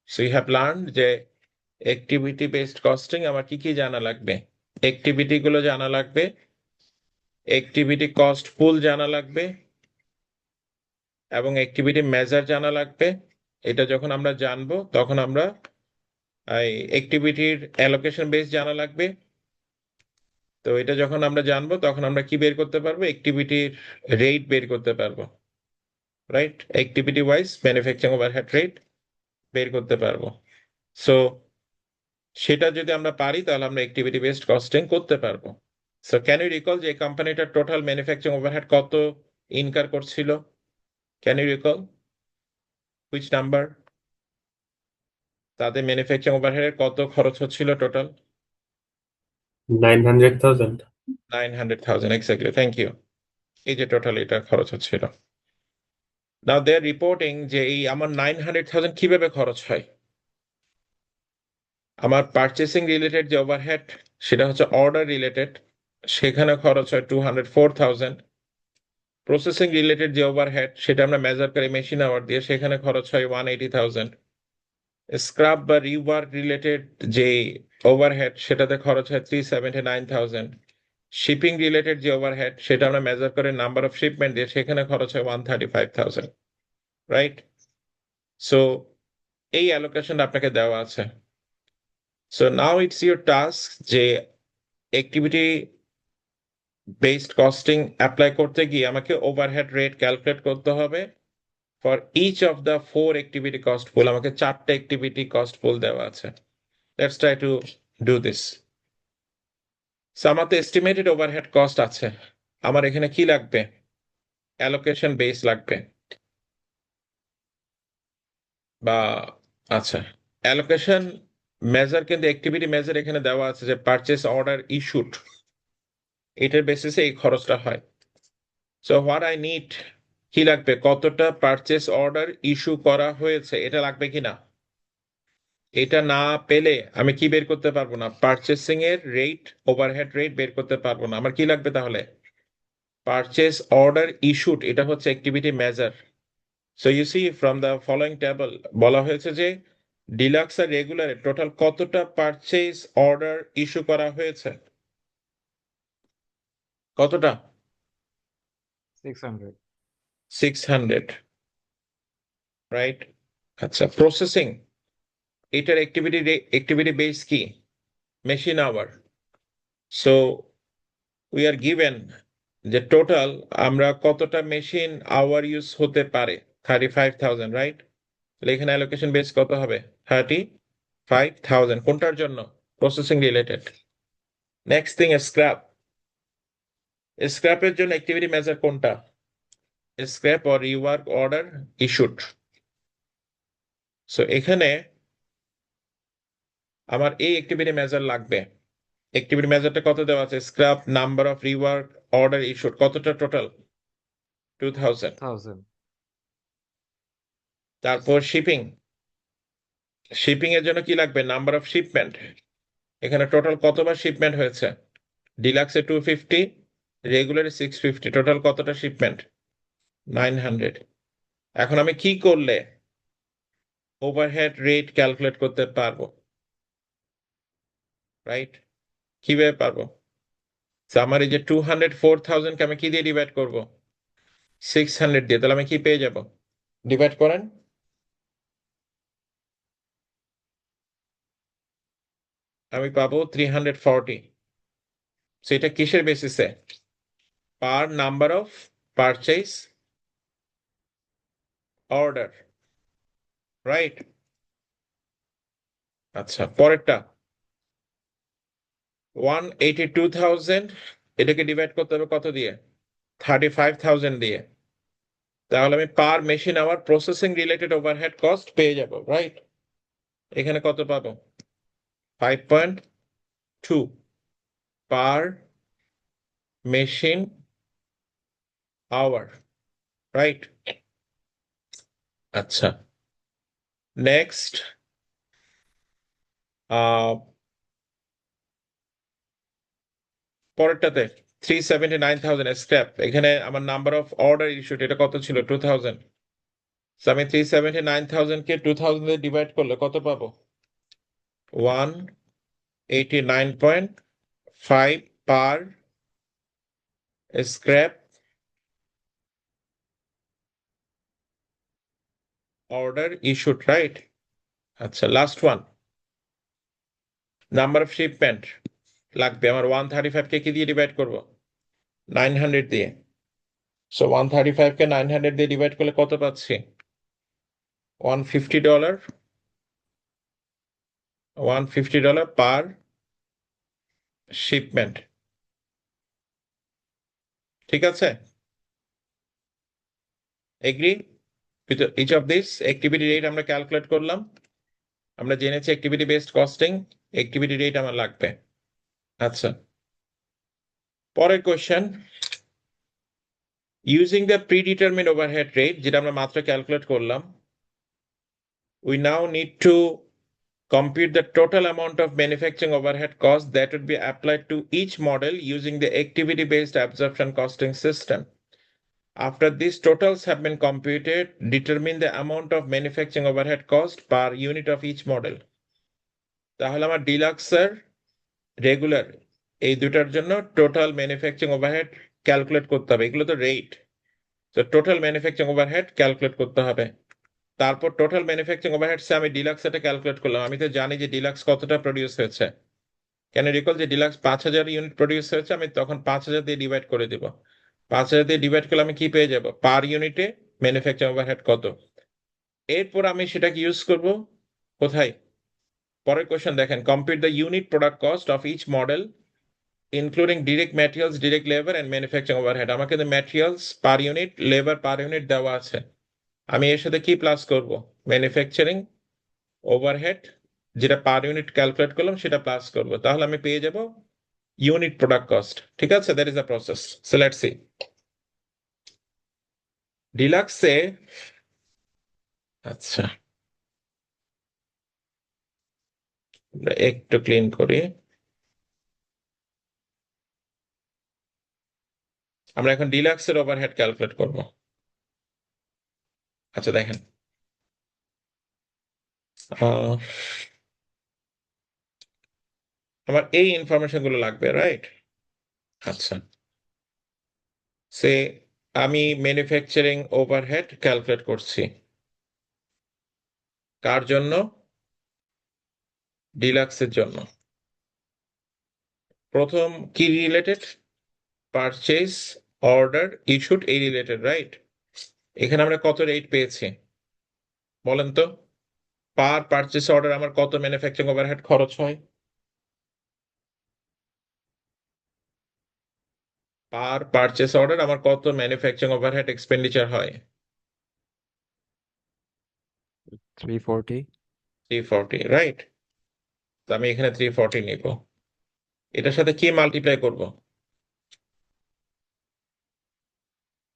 So you have learned যে activity based costing আমার কি কি জানা লাগবে? activity গুলো জানা লাগবে, activity cost pool জানা লাগবে, এবং activity measure জানা লাগবে। এটা যখন আমরা জানবো তখন আমরা এই activity-র allocation base জানা লাগবে। তো এটা যখন আমরা জানবো তখন আমরা কি বের করতে পারবো? অ্যাক্টিভিটির রেট বের করতে পারবো, right? Activity wise manufacturing overhead rate বের করতে পারবো। সো সেটা যদি আমরা পারি তাহলে আমরা অ্যাক্টিভিটি বেসড কস্টিং করতে পারবো। সো ক্যান ইউ রিকল যে কোম্পানিটার টোটাল ম্যানুফ্যাকচারিং ওভারহেড কত ইনকার করছিল? Can you recall which number? তাদের ম্যানুফ্যাকচারিং ওভারহেডের কত খরচ হচ্ছিল টোটাল? 900,000. 900,000, exactly, thank you. এই যে টোটাল এটা খরচ হচ্ছিল। নাও দে আর রিপোর্টিং যে এই আমার 900,000 কিভাবে খরচ হয়। আমার পারচেসিং রিলেটেড যে ওভারহেড সেটা হচ্ছে অর্ডার রিলেটেড, সেখানে খরচ হয় 204,000। প্রসেসিং রিলেটেড যে ওভারহেড সেটা আমরা মেজার করি মেশিন আওয়ার দিয়ে, সেখানে খরচ হয় 180,000। স্ক্রাব বা রিওয়ার্ক রিলেটেড যে ওভারহেড সেটাতে খরচ হয় 379,000। শিপিং রিলেটেড যে ওভারহেড সেটা আমরা মেজার করে নাম্বার অফ শিপমেন্ট দিয়ে, সেখানে খরচ হয় 135,000, রাইট? সো এই অ্যালোকেশন আপনাকে দেওয়া আছে। So now it's your task যে অ্যাক্টিভিটি বেসড কস্টিং অ্যাপ্লাই করতে গিয়ে আমাকে ওভারহেড রেট ক্যালকুলেট করতে হবে for each of the 4 activity cost pool, আমাকে 4টা অ্যাক্টিভিটি কস্ট পুল দেওয়া আছে। Let's try to do this. So আমার তো এস্টিমেটেড ওভারহেড কস্ট আছে, আমার এখানে কি লাগবে? অ্যালোকেশন বেস লাগবে, বা আচ্ছা, অ্যালোকেশন মেজার কিন্তু অ্যাক্টিভিটি মেজার এখানে দেওয়া আছে যে পারচেস অর্ডার ইস্যুড, এটার বেসিসে এই খরচটা হয়। সো হোয়াট আই নিড, কি লাগবে? কতটা পারচেস অর্ডার ইস্যু করা হয়েছে এটা লাগবে কিনা? এটা না পেলে আমি কি বের করতে পারবো না? পারচেসিং এর রেট, ওভারহেড রেট বের করতে পারবো না। আমার কি লাগবে তাহলে? পারচেস অর্ডার ইস্যুড, এটা হচ্ছে activity measure. So you see from the following table বলা হয়েছে যে ডিলাক্স আর রেগুলারে টোটাল কতটা পারচেস অর্ডার ইস্যু করা হয়েছে? কতটা? 600. 600, রাইট? আচ্ছা, প্রসেসিং, এটার অ্যাক্টিভিটি বেস কি? Machine hour. So we are given যে টোটাল আমরা কতটা মেশিন আওয়ার ইউজ হতে পারে, 35,000, রাইট? তাহলে এখানে অ্যালোকেশন বেস কত হবে? 35,000। কোনটার জন্য? Processing related. Next thing, scrap. স্ক্র্যাপের জন্য অ্যাক্টিভিটি মেজার কোনটা? Scrap or rework order issued. So এখানে আমার এই অ্যাক্টিভিটি মেজার লাগবে। অ্যাক্টিভিটি মেজারটা কত দেওয়া আছে? Scrap, number of rework order issued, কতটা টোটাল? 2000। 1000. তারপর শিপিং, শিপিং এর জন্য কি লাগবে? Number of shipment. এখানে টোটাল কতবার শিপমেন্ট হয়েছে? ডিলাক্সে 250, রেগুলারে 650, টোটাল কতটা শিপমেন্ট? 900। এখন আমি কি করলে ওভারহেড রেট ক্যালকুলেট করতে পারবো, রাইট? কিভাবে পারবো? So, আমার এই যে 204,000 কে আমি কি দিয়ে ডিভাইড করব? 600 দিয়ে। তাহলে আমি কি পেয়ে যাব? ডিভাইড করেন। আমি পাবো 340। সেটা কিসের বেসিসে? Per number of purchase order, right? আচ্ছা, পরেরটা 182,000, এটাকে ডিভাইড করতে হবে কত দিয়ে? 35,000 দিয়ে। তাহলে আমি per machine hour processing related overhead cost পেয়ে যাব, রাইট? এখানে কত পাবো? 5.2 পার মেশিন আওয়ার, রাইট? আচ্ছা, নেক্সট পরেরটাতে 379,000 স্ক্র্যাপ। এখানে আমার নাম্বার অফ অর্ডার ইস্যুড এটা কত ছিল? 2000। আমি 379,000 কে 2000 দিয়ে ডিভাইড করলে কত পাবো? 189.5 পার স্ক্র্যাপ অর্ডার ইস্যুড, রাইট? আচ্ছা, last one, number of shipment লাগবে আমার 135 কে কি দিয়ে ডিভাইড করব? 900 দিয়ে। সো 135 কে 900 দিয়ে ডিভাইড করলে কত পাচ্ছি? $150, $150 পার শিপমেন্ট, ঠিক আছে? Agree with each of this? Activity rate আমরা ক্যালকুলেট করলাম, আমরা জেনেছি activity based costing, activity rate আমার লাগবে। আচ্ছা, পরের question, using the predetermined overhead rate, যেটা আমরা মাত্র ক্যালকুলেট করলাম, we now need to compute the total amount of manufacturing overhead cost that would be applied to each model using the activity-based absorption costing system. After these totals have been computed, determine the amount of manufacturing overhead cost per unit of each model. তাহলে আমার deluxe আর regular এই দুটার জন্য total manufacturing overhead calculate করতে হবে। এগুলো তো rate, তো টোটাল ম্যানুফ্যাকচারিং ওভারহেড ক্যালকুলেট করতে হবে। তারপর টোটাল ম্যানুফ্যাকচারিং ওভারহেডসে আমি ডিলাক্স এটা ক্যালকুলেট করলাম। আমি তো জানি যে ডিলাক্স কতটা প্রডিউস হয়েছে, কেন রিকল যে ডিলাক্স 5,000 ইউনিট প্রডিউস হয়েছে, আমি তখন 5,000 দিয়ে ডিভাইড করে দিব। 5,000 দিয়ে ডিভাইড করলে আমি কি পেয়ে যাব? পার ইউনিটে ম্যানুফ্যাকচারিং ওভারহেড কত। এরপর আমি সেটাকে ইউজ করব কোথায়, পরের কোশ্চেন দেখেন, compute the unit product cost of each model including direct materials, direct labour and manufacturing overhead. আমাকে কিন্তু materials per unit, labour per unit দেওয়া আছে। আমি এর সাথে কি প্লাস করব, ম্যানুফ্যাকচারিং ওভারহেড যেটা পার ইউনিট ক্যালকুলেট করলাম সেটা প্লাস করব, তাহলে আমি পেয়ে যাব ইউনিট প্রোডাক্ট কস্ট। ঠিক আছে, that is the process. So let's see ডিলাক্সে। আচ্ছা, আমরা একটু ক্লিন করি। আমরা এখন ডিলাক্সের ওভারহেড ক্যালকুলেট করব। আচ্ছা দেখেন, আহ, আমার এই ইনফরমেশন গুলো লাগবে, রাইট? আচ্ছা, সে আমি ম্যানুফ্যাকচারিং ওভারহেড ক্যালকুলেট করছি কার জন্য, ডিলাক্সের জন্য। প্রথম কি রিলেটেড, পারচেজ অর্ডার ইস্যুড, এই রিলেটেড, রাইট? এখানে আমরা কত রেট পেয়েছি বলেন তো, পার পারচেজ অর্ডার আমার কত ম্যানুফ্যাকচারিং ওভারহেড খরচ হয়, পার পারচেজ অর্ডার আমার কত ম্যানুফ্যাকচারিং ওভারহেড এক্সপেন্ডিচার হয়, 340. 340, রাইট? তো আমি এখানে 340 নিব, এটার সাথে কি মাল্টিপ্লাই করব,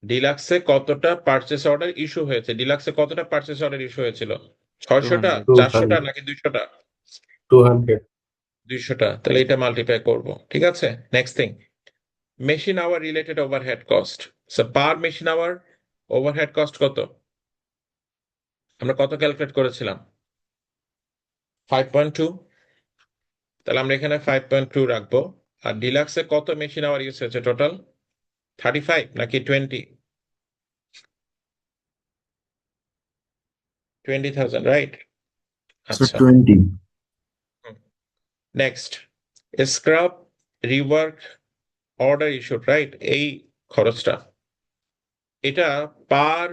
ডিলাক্সে কতটা পারচেস অর্ডার ইস্যু হয়েছে, ডিলাক্সে কতটা পারচেস অর্ডার ইস্যু হয়েছিল, 600টা, 200. 400টা নাকি 200টা, 200. 200টা, তাহলে এটা মাল্টিপ্লাই করব। ঠিক আছে, next thing, machine hour related overhead cost. So per machine hour overhead cost কত, আমরা কত ক্যালকুলেট করেছিলাম, 5.2। তাহলে আমরা এখানে 5.2 রাখবো। আর ডিলাক্সে কত মেশিন আওয়ার ইউজ হয়েছে টোটাল, 35 নাকি 20,000, রাইট? So আচ্ছা, 20. Next, scrub rework order issued, right? এই খরচটা, এটা পার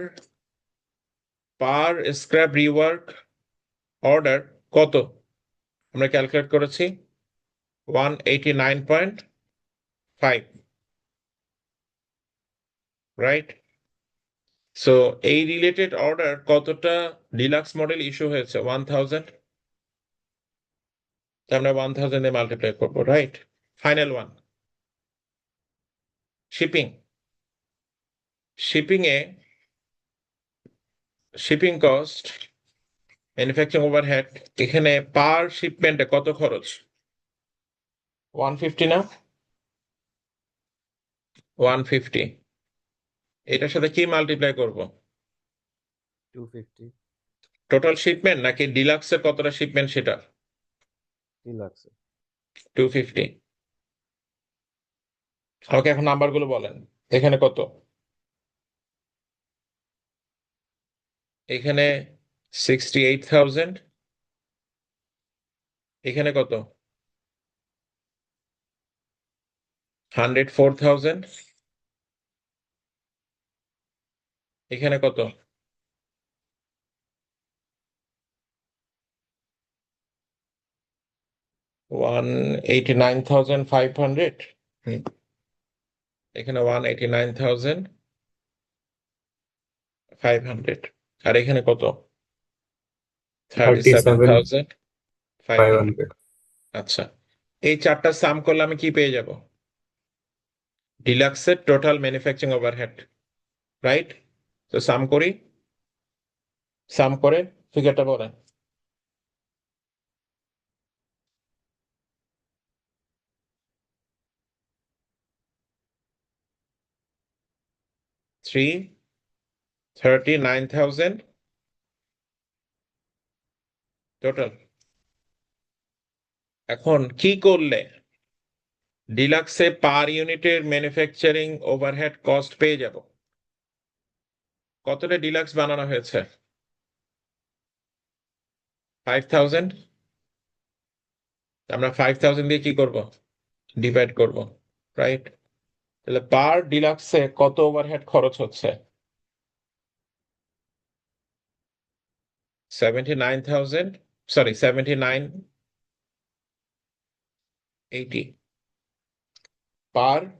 পার স্ক্র্যাপ রিওয়ার্ক অর্ডার কত, আমরা ক্যালকুলেট করেছি 189.5, রাইট? সো এই রিলেটেড অর্ডার কতটা ডিলাক্স মডেল ইস্যু হয়েছে, 1000, আমরা 1000 এ মাল্টিপ্লাই করবো, right? Final one, shipping. Shipping cost, manufacturing overhead, এখানে পার শিপমেন্টে কত খরচ, 150 না, 150, এটার সাথে কি মাল্টিপ্লাই করব, 250. টোটাল শিপমেন্ট নাকি ডিলাক্সের কতটা শিপমেন্ট সেটা, Deluxe. 250। আমাকে এখন নাম্বারগুলো বলেন, এখানে কত, এখানে 68,000, এখানে কত, 104,000, এখানে কত, 189,500, এখানে 189,500, আর এখানে কত, 37,500। 500. আচ্ছা, এই চারটা সাম করলে আমি কি পেয়ে যাব, ডিলাক্সের টোটাল ম্যানুফ্যাকচারিং ওভারহেড, রাইট? তো সাম করি, সাম করে ফিগারটা বলেন। 339,000 টোটাল। এখন কি করলে ডিলাক্সে পার ইউনিটের ম্যানুফ্যাকচারিং ওভারহেড কস্ট পেয়ে যাব, কতটা ডিলাক্স বানানো হয়েছে, 5,000, আমরা 5,000 দিয়ে কি করব, ডিভাইড করব, রাইট? তাহলে পার ডিলাক্সে কত ওভারহেড খরচ হচ্ছে, 79,000, sorry, 7980 per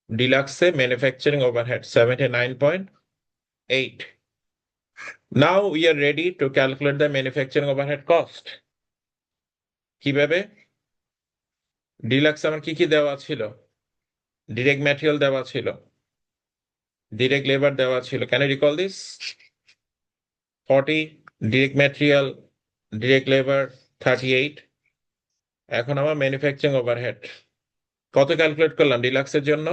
deluxe manufacturing overhead, 79.8. Now we are ready to calculate the manufacturing overhead cost. কিভাবে? ডিলাক্স আমার কি কি দেওয়া ছিল? ডিরেক্ট ম্যাটেরিয়াল দেওয়া ছিল, ডিরেক্ট লেবার দেওয়া ছিল। Can you recall this? 40 direct material, direct labour 38। এখন আমার ম্যানুফ্যাকচারিং ওভারহেড কত ক্যালকুলেট করলাম ডিলাক্সের জন্য?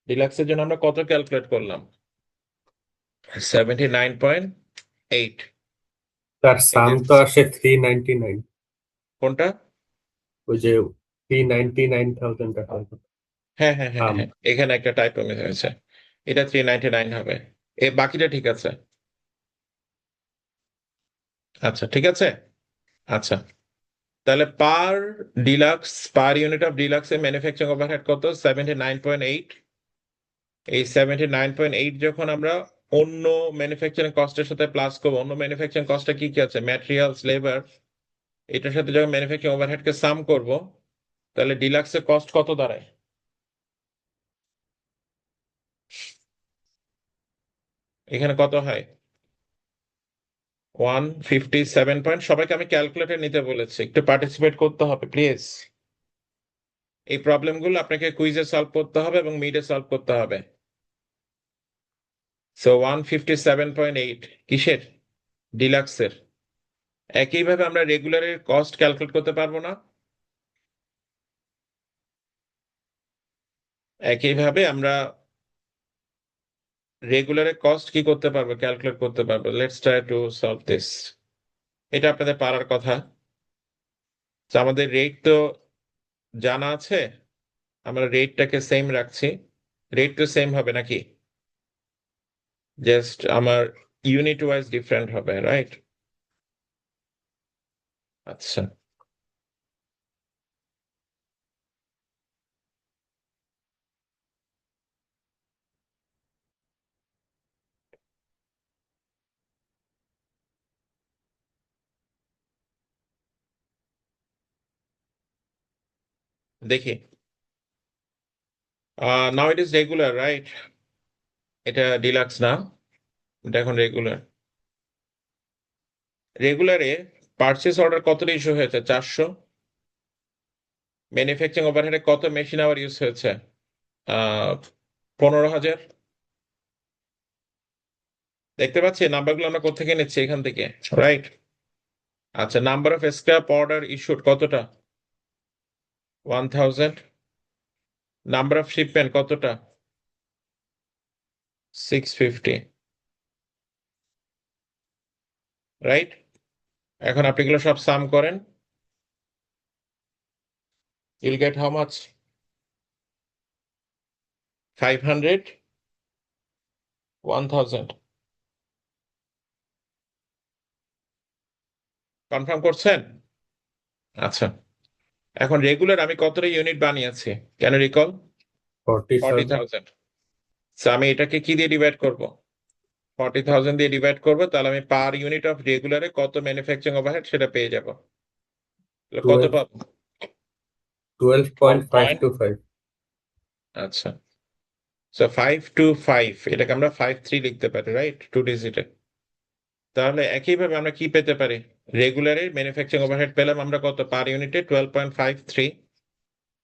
ডিলাক্সের জন্য আমরা কত ক্যালকুলেট করলাম? 79.8। তার সাম তো আসে 399, কোনটা? ওই যে 399,000 টাকা। হ্যাঁ হ্যাঁ হ্যাঁ সাম হ্যাঁ, এখানে একটা টাইপো মিস হয়েছে, এটা 399 হবে। বাকিটা ঠিক আছে। আচ্ছা ঠিক আছে। আচ্ছা, তাহলে পার ইউনিট অফ ডিলাক্স এর ম্যানুফ্যাকচারিং ওভারহেড কত? 79.8। এই 79.8 যখন আমরা অন্য ম্যানুফ্যাকচারিং কস্টের সাথে প্লাস করবো, অন্য ম্যানুফ্যাকচারিং কস্টটা কি কি আছে? ম্যাটেরিয়ালস, লেবার, এটার সাথে যখন ম্যানুফ্যাকচারিং ওভারহেডকে সাম করব, তাহলে ডিলাক্সের কস্ট কত দাঁড়ায়? এখানে কত হয়? 157 পয়েন্ট। সবাইকে আমি ক্যালকুলেটর নিতে বলেছি, একটু পার্টিসিপেট করতে হবে প্লিজ। এই প্রবলেমগুলো আপনাকে কুইজে সলভ করতে হবে এবং মিডে সলভ করতে হবে। সো 157.8 কিসের? ডিলাক্সের। একইভাবে আমরা রেগুলারের কস্ট ক্যালকুলেট করতে পারবো না? একইভাবে আমরা রেগুলারের কস্ট কি করতে পারবো? ক্যালকুলেট করতে পারবো। Let's try to solve this. এটা আপনাদের পারার কথা। তো আমাদের রেট তো জানা আছে, আমরা রেটটাকে সেম রাখছি। রেট তো সেম হবে নাকি? জাস্ট আমার ইউনিট ওয়াইজ ডিফারেন্ট হবে, রাইট? আচ্ছা, দেখি। নাও ইট ইজ রেগুলার, রাইট? এটা ডিলাক্স না, এটা এখন রেগুলার। রেগুলারে পারচেস অর্ডার কতটা ইস্যু হয়েছে? 400। ম্যানুফ্যাকচারিং ওভারহেডে কত মেশিন আওয়ার ইউজ হয়েছে? 15,000। দেখতে পাচ্ছি নাম্বারগুলো আমরা কোথেকে নিচ্ছি? এখান থেকে, রাইট? আচ্ছা, number of scrap order issued কতটা? 1000। নাম্বার অফ শিপমেন্ট কতটা? 650, রাইট? এখন আপনি এগুলো সব সাম করেন, ইউল গেট হাউ মাচ? 500, 1000। কনফার্ম করছেন? আচ্ছা, এখন রেগুলার আমি কতটা ইউনিট বানিয়েছি? Can recall? 40,000। 40,000। আমি এটাকে কি দিয়ে ডিভাইড করব? 40,000 দিয়ে ডিভাইড করবো, তাহলে আমি পার ইউনিট অফ রেগুলারে কত ম্যানুফ্যাকচারিং ওভারহেড সেটা পেয়ে যাব। তাহলে কত 12 পাবো? 12.525। আচ্ছা, 525, এটাকে আমরা 53 লিখতে পারি, রাইট? 2 ডিজিটে। তাহলে একইভাবে আমরা কি পেতে পারি? রেগুলারে ম্যানুফ্যাকচারিং ওভারহেড পেলাম আমরা কত পার ইউনিটে? 12.53।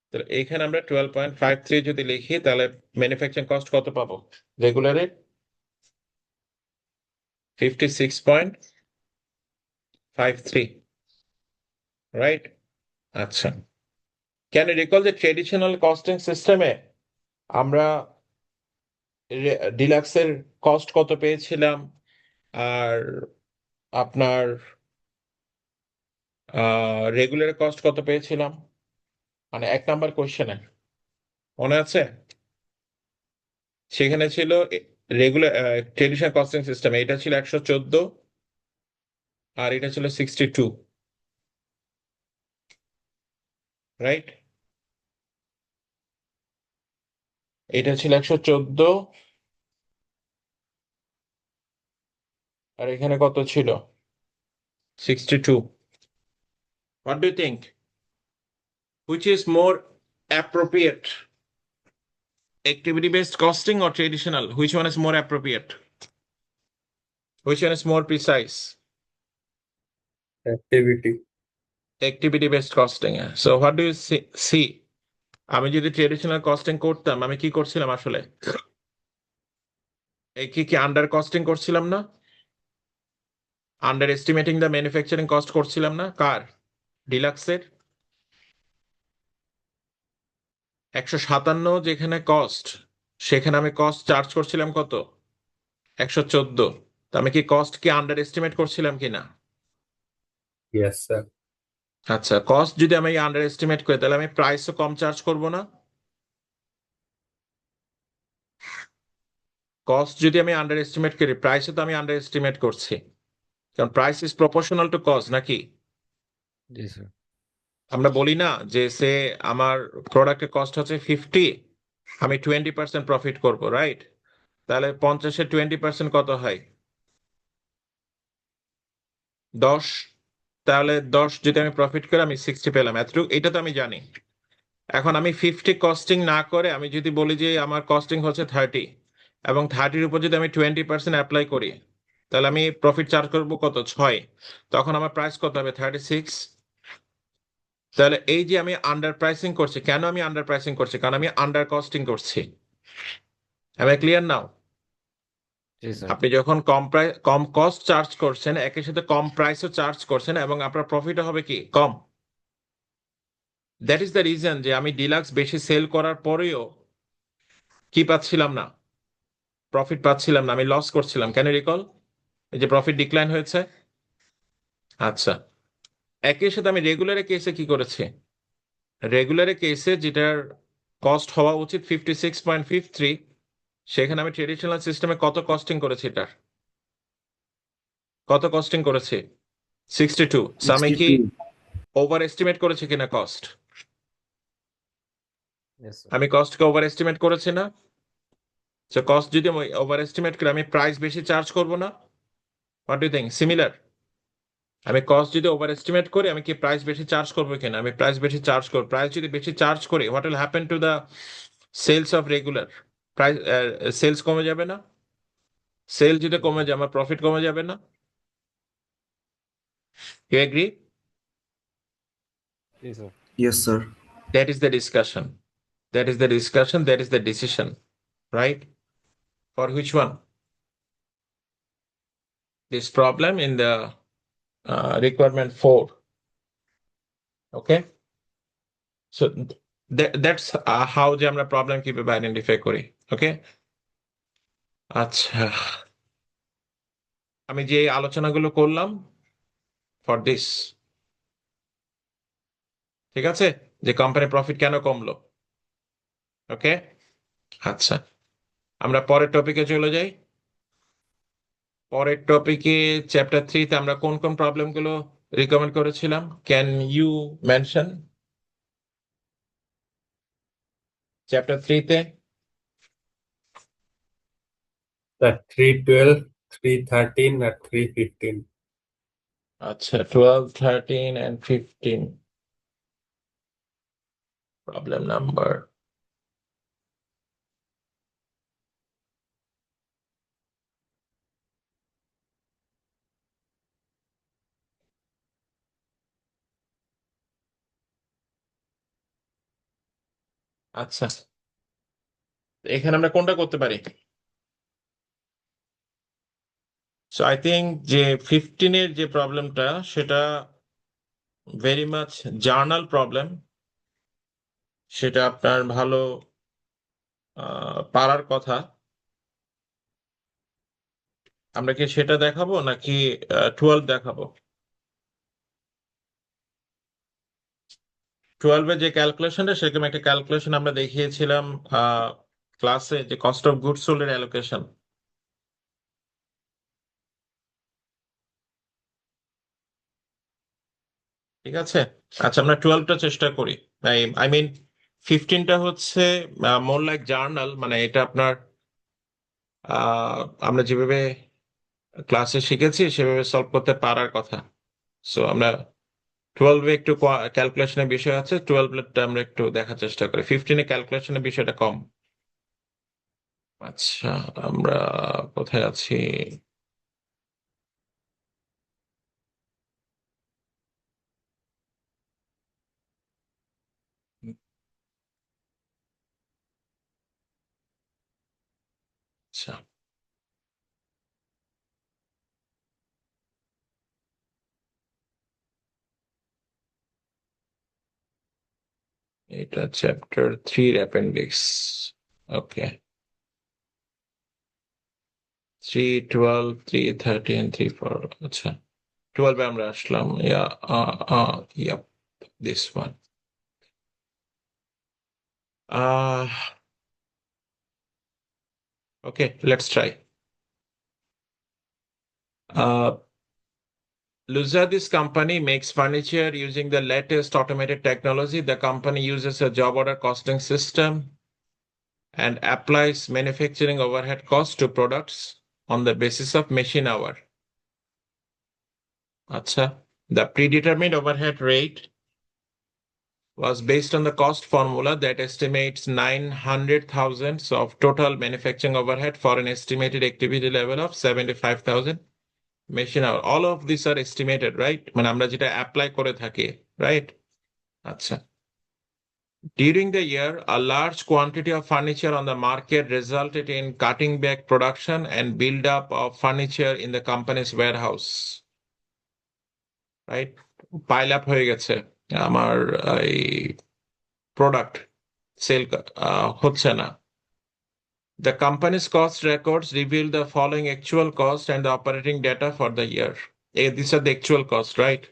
তাহলে এখানে আমরা 12.53 যদি লিখি, তাহলে ম্যানুফ্যাকচারিং কস্ট কত পাবো রেগুলারে? 56.53, রাইট? আচ্ছা, ক্যান ইউ রিকল যে ট্রেডিশনাল কস্টিং সিস্টেমে আমরা ডিলাক্সের কস্ট কত পেয়েছিলাম, আর আপনার রেগুলার কস্ট কত পেয়েছিলাম? মানে 1 নাম্বার কোশ্চেনে মনে আছে? সেখানে ছিল রেগুলার ট্রেডিশনাল কস্টিং সিস্টেম, এটা ছিল 114 আর এটা ছিল 62, রাইট? এটা ছিল 114 আর এখানে কত ছিল? 62. What do you think? Which is more appropriate? Activity based costing or traditional? Which one is more appropriate? Which one is more precise? activity. Activity based costing. So what do you see? আমি যদি traditional costing করতাম, আমি কি করছিলাম আসলে? এই কি under costing করছিলাম না? Under estimating the manufacturing cost করছিলাম না? কার? ডিলাক্সের। 157 যেখানে কস্ট, সেখানে আমি কস্ট চার্জ করছিলাম কত? 114। তো আমি কি কস্ট কি আন্ডার এস্টিমেট করছিলাম কিনা? Yes, sir. আচ্ছা, কস্ট যদি আমি আন্ডার এস্টিমেট করি তাহলে আমি প্রাইসও কম চার্জ করব না? কস্ট যদি আমি আন্ডার এস্টিমেট করি, প্রাইসও তো আমি আন্ডার এস্টিমেট করছি, কারণ price is proportional to cost, নাকি? জি স্যার। আমরা বলি না যে সে আমার প্রোডাক্টের কস্ট হচ্ছে 50, আমি 20% প্রফিট করব, রাইট? তাহলে 50-এর 20% কত হয়? 10। তাহলে 10 যদি আমি প্রফিট করি, আমি 60 পেলাম, এতটুকু এটা তো আমি জানি। এখন আমি 50 কস্টিং না করে আমি যদি বলি যে আমার কস্টিং হচ্ছে 30, এবং 30-র উপর যদি আমি 20% অ্যাপ্লাই করি, তাহলে আমি প্রফিট চার্জ করবো কত? 6। তখন আমার প্রাইস কত হবে? 36। তাহলে এই যে আমি আন্ডার প্রাইসিং করছি, কেন আমি আন্ডার প্রাইসিং করছি? কারণ আমি আন্ডার কস্টিং করছি। আমি ক্লিয়ার নাও? জি স্যার। আপনি যখন কম কস্ট চার্জ করছেন, একই সাথে কম প্রাইসও চার্জ করছেন, এবং আপনার প্রফিটও হবে কি? কম। দ্যাট ইজ দ্য রিজন যে আমি ডিলাক্স বেশি সেল করার পরেও কি পাচ্ছিলাম না? প্রফিট পাচ্ছিলাম না, আমি লস করছিলাম। কেন রিকল? এই যে প্রফিট ডিক্লাইন হয়েছে। আচ্ছা, একই সাথে আমি রেগুলারের কেসে কি করেছি? রেগুলারের কেসে যেটার কস্ট হওয়া উচিত 56.53, সেখানে আমি ট্রেডিশনাল সিস্টেমে কত কস্টিং করেছি? এটার কত কস্টিং করেছি? 62। সো আমি কি 62. ওভার এস্টিমেট করেছি কিনা কস্ট? Yes sir. আমি কস্টকে ওভার এস্টিমেট করেছি না? সো কস্ট যদি আমি ওভার এস্টিমেট করি, আমি প্রাইস বেশি চার্জ করব না? What do think? সিমিলার। আমি কস্ট যদি ওভার এস্টিমেট করি, আমি কি প্রাইস বেশি চার্জ করবো কিনা? আমি প্রাইস বেশি চার্জ করব। প্রাইস যদি বেশি চার্জ করি, what will happen to the sales of regular? Price, sales কমে যাবে না? সেল যদি কমে যায়, আমার প্রফিট কমে যাবে না? You agree? জি sir. Yes, sir. That is the discussion. That is the discussion. That is the decision. Right? For which one? This problem in the requirement 4. Okay? So that's how যে আমরা problem কিভাবে identify করি। ওকে? আচ্ছা, আমি যে আলোচনাগুলো করলাম ফর দিস, ঠিক আছে, যে কোম্পানি প্রফিট কেন কমলো। ওকে? আচ্ছা, আমরা পরের টপিকে চলে যাই। পরের টপিকে চ্যাপ্টার 3-তে আমরা কোন কোন প্রবলেমগুলো রিকমেন্ড করেছিলাম? ক্যান ইউ মেনশন চ্যাপ্টার 3-তে? The 312, 313 আর 315. আচ্ছা, 12, 13 and 15 প্রবলেম নাম্বার। আচ্ছা, এখানে আমরা কোনটা করতে পারি? সো আই থিঙ্ক যে 15-এর যে প্রবলেমটা, সেটা ভেরি মাচ জার্নাল প্রবলেম, সেটা আপনার ভালো পারার কথা। আমরা কি সেটা দেখাবো নাকি 12 দেখাবো? 12-এর যে ক্যালকুলেশনটা, সেরকম একটা ক্যালকুলেশন আমরা দেখিয়েছিলাম ক্লাসে, যে কস্ট অফ গুডস সোল্ড এর অ্যালোকেশন। ঠিক আছে, আচ্ছা, আমরা 12টা চেষ্টা করি। আই মিন 15টা হচ্ছে মোর লাইক জার্নাল, মানে এটা আপনার আমরা যেভাবে ক্লাসে শিখেছি সেভাবে সলভ করতে পারার কথা। সো আমরা 12-এ একটু ক্যালকুলেশনের বিষয় আছে, 12-টা আমরা একটু দেখার চেষ্টা করি, 15-এ ক্যালকুলেশনের বিষয়টা কম। আচ্ছা, আমরা কোথায় আছি? আচ্ছা, এটা চ্যাপ্টার 3 অ্যাপেন্ডিক্স। ওকে, 3:12, 3:13, 3:4। আচ্ছা, 12-এ আমরা আসলাম। Yup, this one. Okay, let's try. Luzadis company makes furniture using the latest automated technology. The company uses a job order costing system and applies manufacturing overhead costs to products on the basis of machine hour. Acha. The predetermined overhead rate was based on the cost formula that estimates 900,000 of total manufacturing overhead for an estimated activity level of 75,000 machine hour. All of these are estimated, right? মানে আমরা যেটা apply করে থাকি, right? আচ্ছা। During the year, a large quantity of furniture on the market resulted in cutting back production and build-up of furniture in the company's warehouse. Right? Pile up হয়ে গেছে আমার এই প্রোডাক্ট সেল হচ্ছে না। The company's cost records reveal the following actual cost and the operating data for the year. These are the actual cost, right?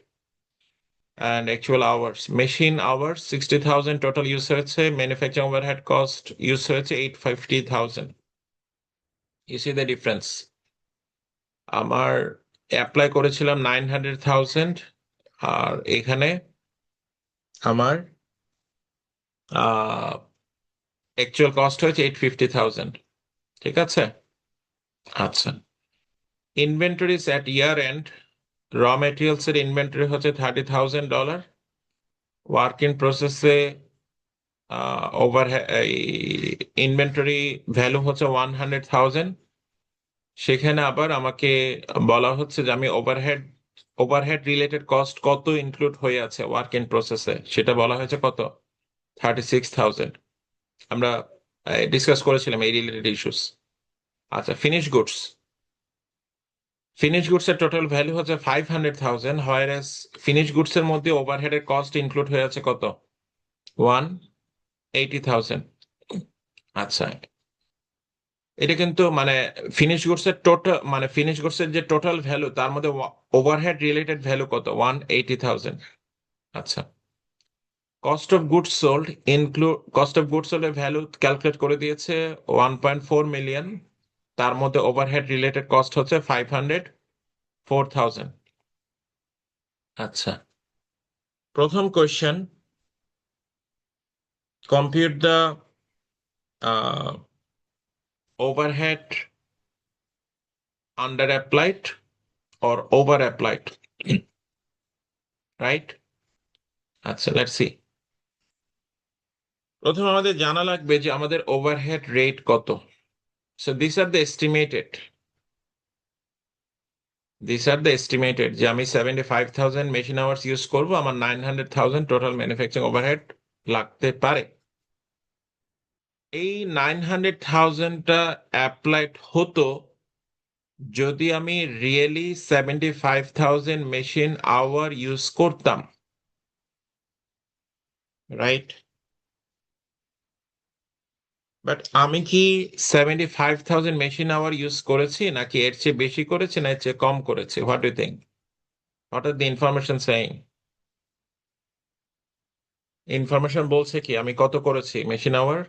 And actual hours. Machine hours 60,000 total use হয়েছে, manufacturing overhead cost use হয়েছে 850,000. You see the difference? আমার apply করেছিলাম 900,000 আর এখানে আমার actual cost হয়েছে 850,000। ঠিক আছে? আচ্ছা, inventories at year end raw materials এর ইনভেন্টরি হচ্ছে $30,000। ওয়ার্ক ইন প্রসেসে ওভার ইনভেন্টরি ভ্যালু হচ্ছে 100,000। সেখানে আবার আমাকে বলা হচ্ছে যে আমি ওভারহেড রিলেটেড কস্ট কত ইনক্লুড হয়ে আছে ওয়ার্ক ইন প্রসেসে, সেটা বলা হয়েছে কত, 36,000। আমরা ডিসকাস করেছিলাম এই রিলেটেড ইস্যুস। আচ্ছা, ফিনিশ গুডস এর টোটাল ভ্যালু হচ্ছে 500,000, হোয়ারএস ফিনিশ গুডস এর মধ্যে ওভারহেডের কস্ট ইনক্লুড হয়ে আছে কত, 180,000। আচ্ছা, এটা কিন্তু মানে ফিনিশ গুডস এর যে টোটাল ভ্যালু তার মধ্যে ওভারহেড রিলেটেড ভ্যালু কত, 180,000। আচ্ছা, কস্ট অফ গুডস সোল্ড এর ভ্যালু ক্যালকুলেট করে দিয়েছে 1.4 মিলিয়ন। তার মধ্যে ওভারহেড রিলেটেড কস্ট হচ্ছে 504,000। আচ্ছা, প্রথম question, compute the overhead under applied or over applied, right? আচ্ছা, লেটস সি। প্রথম আমাদের জানা লাগবে যে আমাদের ওভারহেড রেট কত। So this are the estimated যে আমি 75,000 মেশিন আওয়ার্স ইউজ করবো, আমার 900,000 টোটাল ম্যানুফ্যাকচারিং ওভারহেড লাগতে পারে। এই 900,000টা অ্যাপ্লাইড হতো যদি আমি রিয়েলি 75,000 মেশিন আওয়ার ইউজ করতাম, রাইট? বাট আমি কি 75,000 মেশিন আওয়ার ইউজ করেছি, নাকি এর চেয়ে বেশি করেছি, না এর চেয়ে কম করেছি? What do think? What are the information saying? Information বলছে কি আমি কত করেছি মেশিন আওয়ার?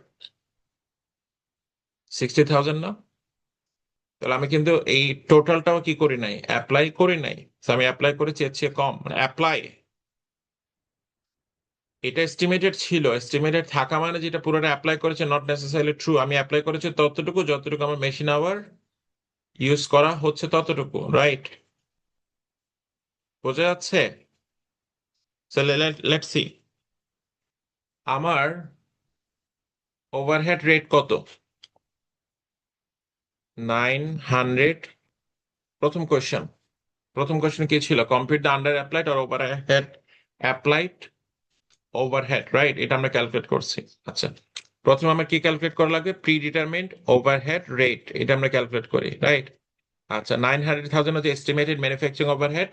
60,000 না? তাহলে আমি কিন্তু এই টোটালটাও কি করি নাই, অ্যাপ্লাই করি নাই। So আমি অ্যাপ্লাই করেছি এর চেয়ে কম, মানে অ্যাপ্লাই। এটা এস্টিমেটেড ছিল, এস্টিমেটেড থাকা মানে যেটা পুরোটা অ্যাপ্লাই করেছে নট নেসেসারিলি ট্রু। আমি অ্যাপ্লাই করেছি ততটুকু যতটুকু আমার মেশিন আওয়ার ইউজ করা হচ্ছে ততটুকু, রাইট? বোঝা যাচ্ছে? So let's see. আমার ওভারহেড রেট কত? 900। প্রথম কোয়েশ্চেন কি ছিল? কম্পিউট দ্য আন্ডার অ্যাপ্লাইড আর ওভারহেড অ্যাপ্লাইড ওভারহেড, রাইট? এটা আমরা ক্যালকুলেট করছি। আচ্ছা, প্রথমে আমরা কি ক্যালকুলেট করা লাগবে? প্রি ডিটারমিন্ড ওভারহেড রেট, এটা আমরা ক্যালকুলেট করি, রাইট? আচ্ছা, 900,000 হচ্ছে এস্টিমেটেড ম্যানুফ্যাকচারিং ওভারহেড।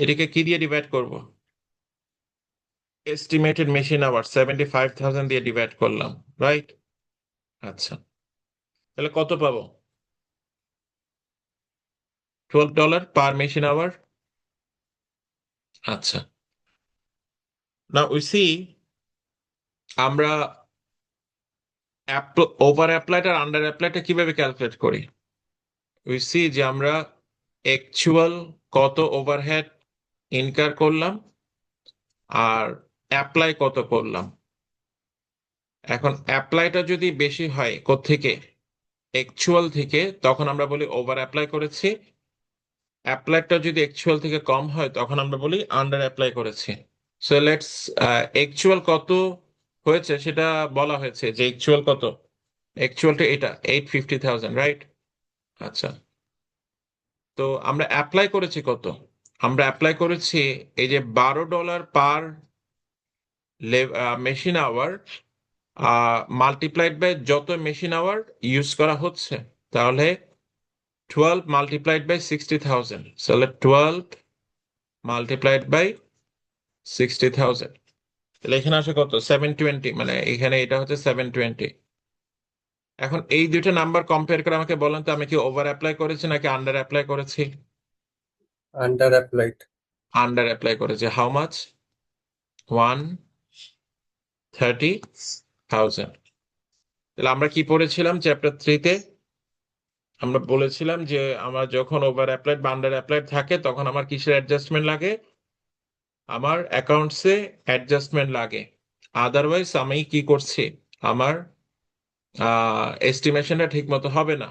এটাকে কি দিয়ে ডিভাইড করব? এস্টিমেটেড মেশিন আওয়ার 75,000 দিয়ে ডিভাইড করলাম, রাইট? আচ্ছা, তাহলে কত পাবো? $12 পার মেশিন আওয়ার। আচ্ছা, নাও উই সি আমরা ওভার অ্যাপ্লাইড আর আন্ডার অ্যাপ্লাইডটা কিভাবে ক্যালকুলেট করি? উই সি যে আমরা অ্যাকচুয়াল কত ওভারহেড ইনকার করলাম আর অ্যাপ্লাই কত করলাম। এখন অ্যাপ্লাইটা যদি বেশি হয় কোত্থেকে? অ্যাকচুয়াল থেকে, তখন আমরা বলি ওভার অ্যাপ্লাই করেছি। অ্যাপ্লাইটা যদি অ্যাকচুয়াল থেকে কম হয় তখন আমরা বলি আন্ডার অ্যাপ্লাই করেছি। সো লেটস, অ্যাকচুয়াল কত হয়েছে সেটা বলা হয়েছে যে অ্যাকচুয়াল কত। অ্যাকচুয়ালটা এটা 850,000, রাইট? আচ্ছা, তো আমরা অ্যাপ্লাই করেছি কত? আমরা অ্যাপ্লাই করেছি এই যে $12 পার মেশিন আওয়ার মাল্টিপ্লাইড বাই যত মেশিন আওয়ার ইউজ করা হচ্ছে, তাহলে 12 multiplied by 60,000. So let 12 multiplied by 60,000. তাহলে এখানে আসে কত? 720, মানে এখানে এটা হচ্ছে 720। এখন এই দুটো নাম্বার কম্পেয়ার করে আমাকে বলেন তো আমি কি ওভার অ্যাপ্লাই করেছি নাকি আন্ডার অ্যাপ্লাই করেছি? Under applied. আন্ডার অ্যাপ্লাই করেছি। How much? 130,000। তাহলে আমরা কি পড়েছিলাম চ্যাপ্টার 3-তে? আমরা বলেছিলাম যে আমার যখন ওভার অ্যাপ্লাইড বা আন্ডার অ্যাপ্লাইড থাকে তখন আমার কিসের অ্যাডজাস্টমেন্ট লাগে? আমার অ্যাকাউন্টসে অ্যাডজাস্টমেন্ট লাগে। আদারওয়াইজ আমি কি করছি? আমার এস্টিমেশনটা ঠিক মতো হবে না,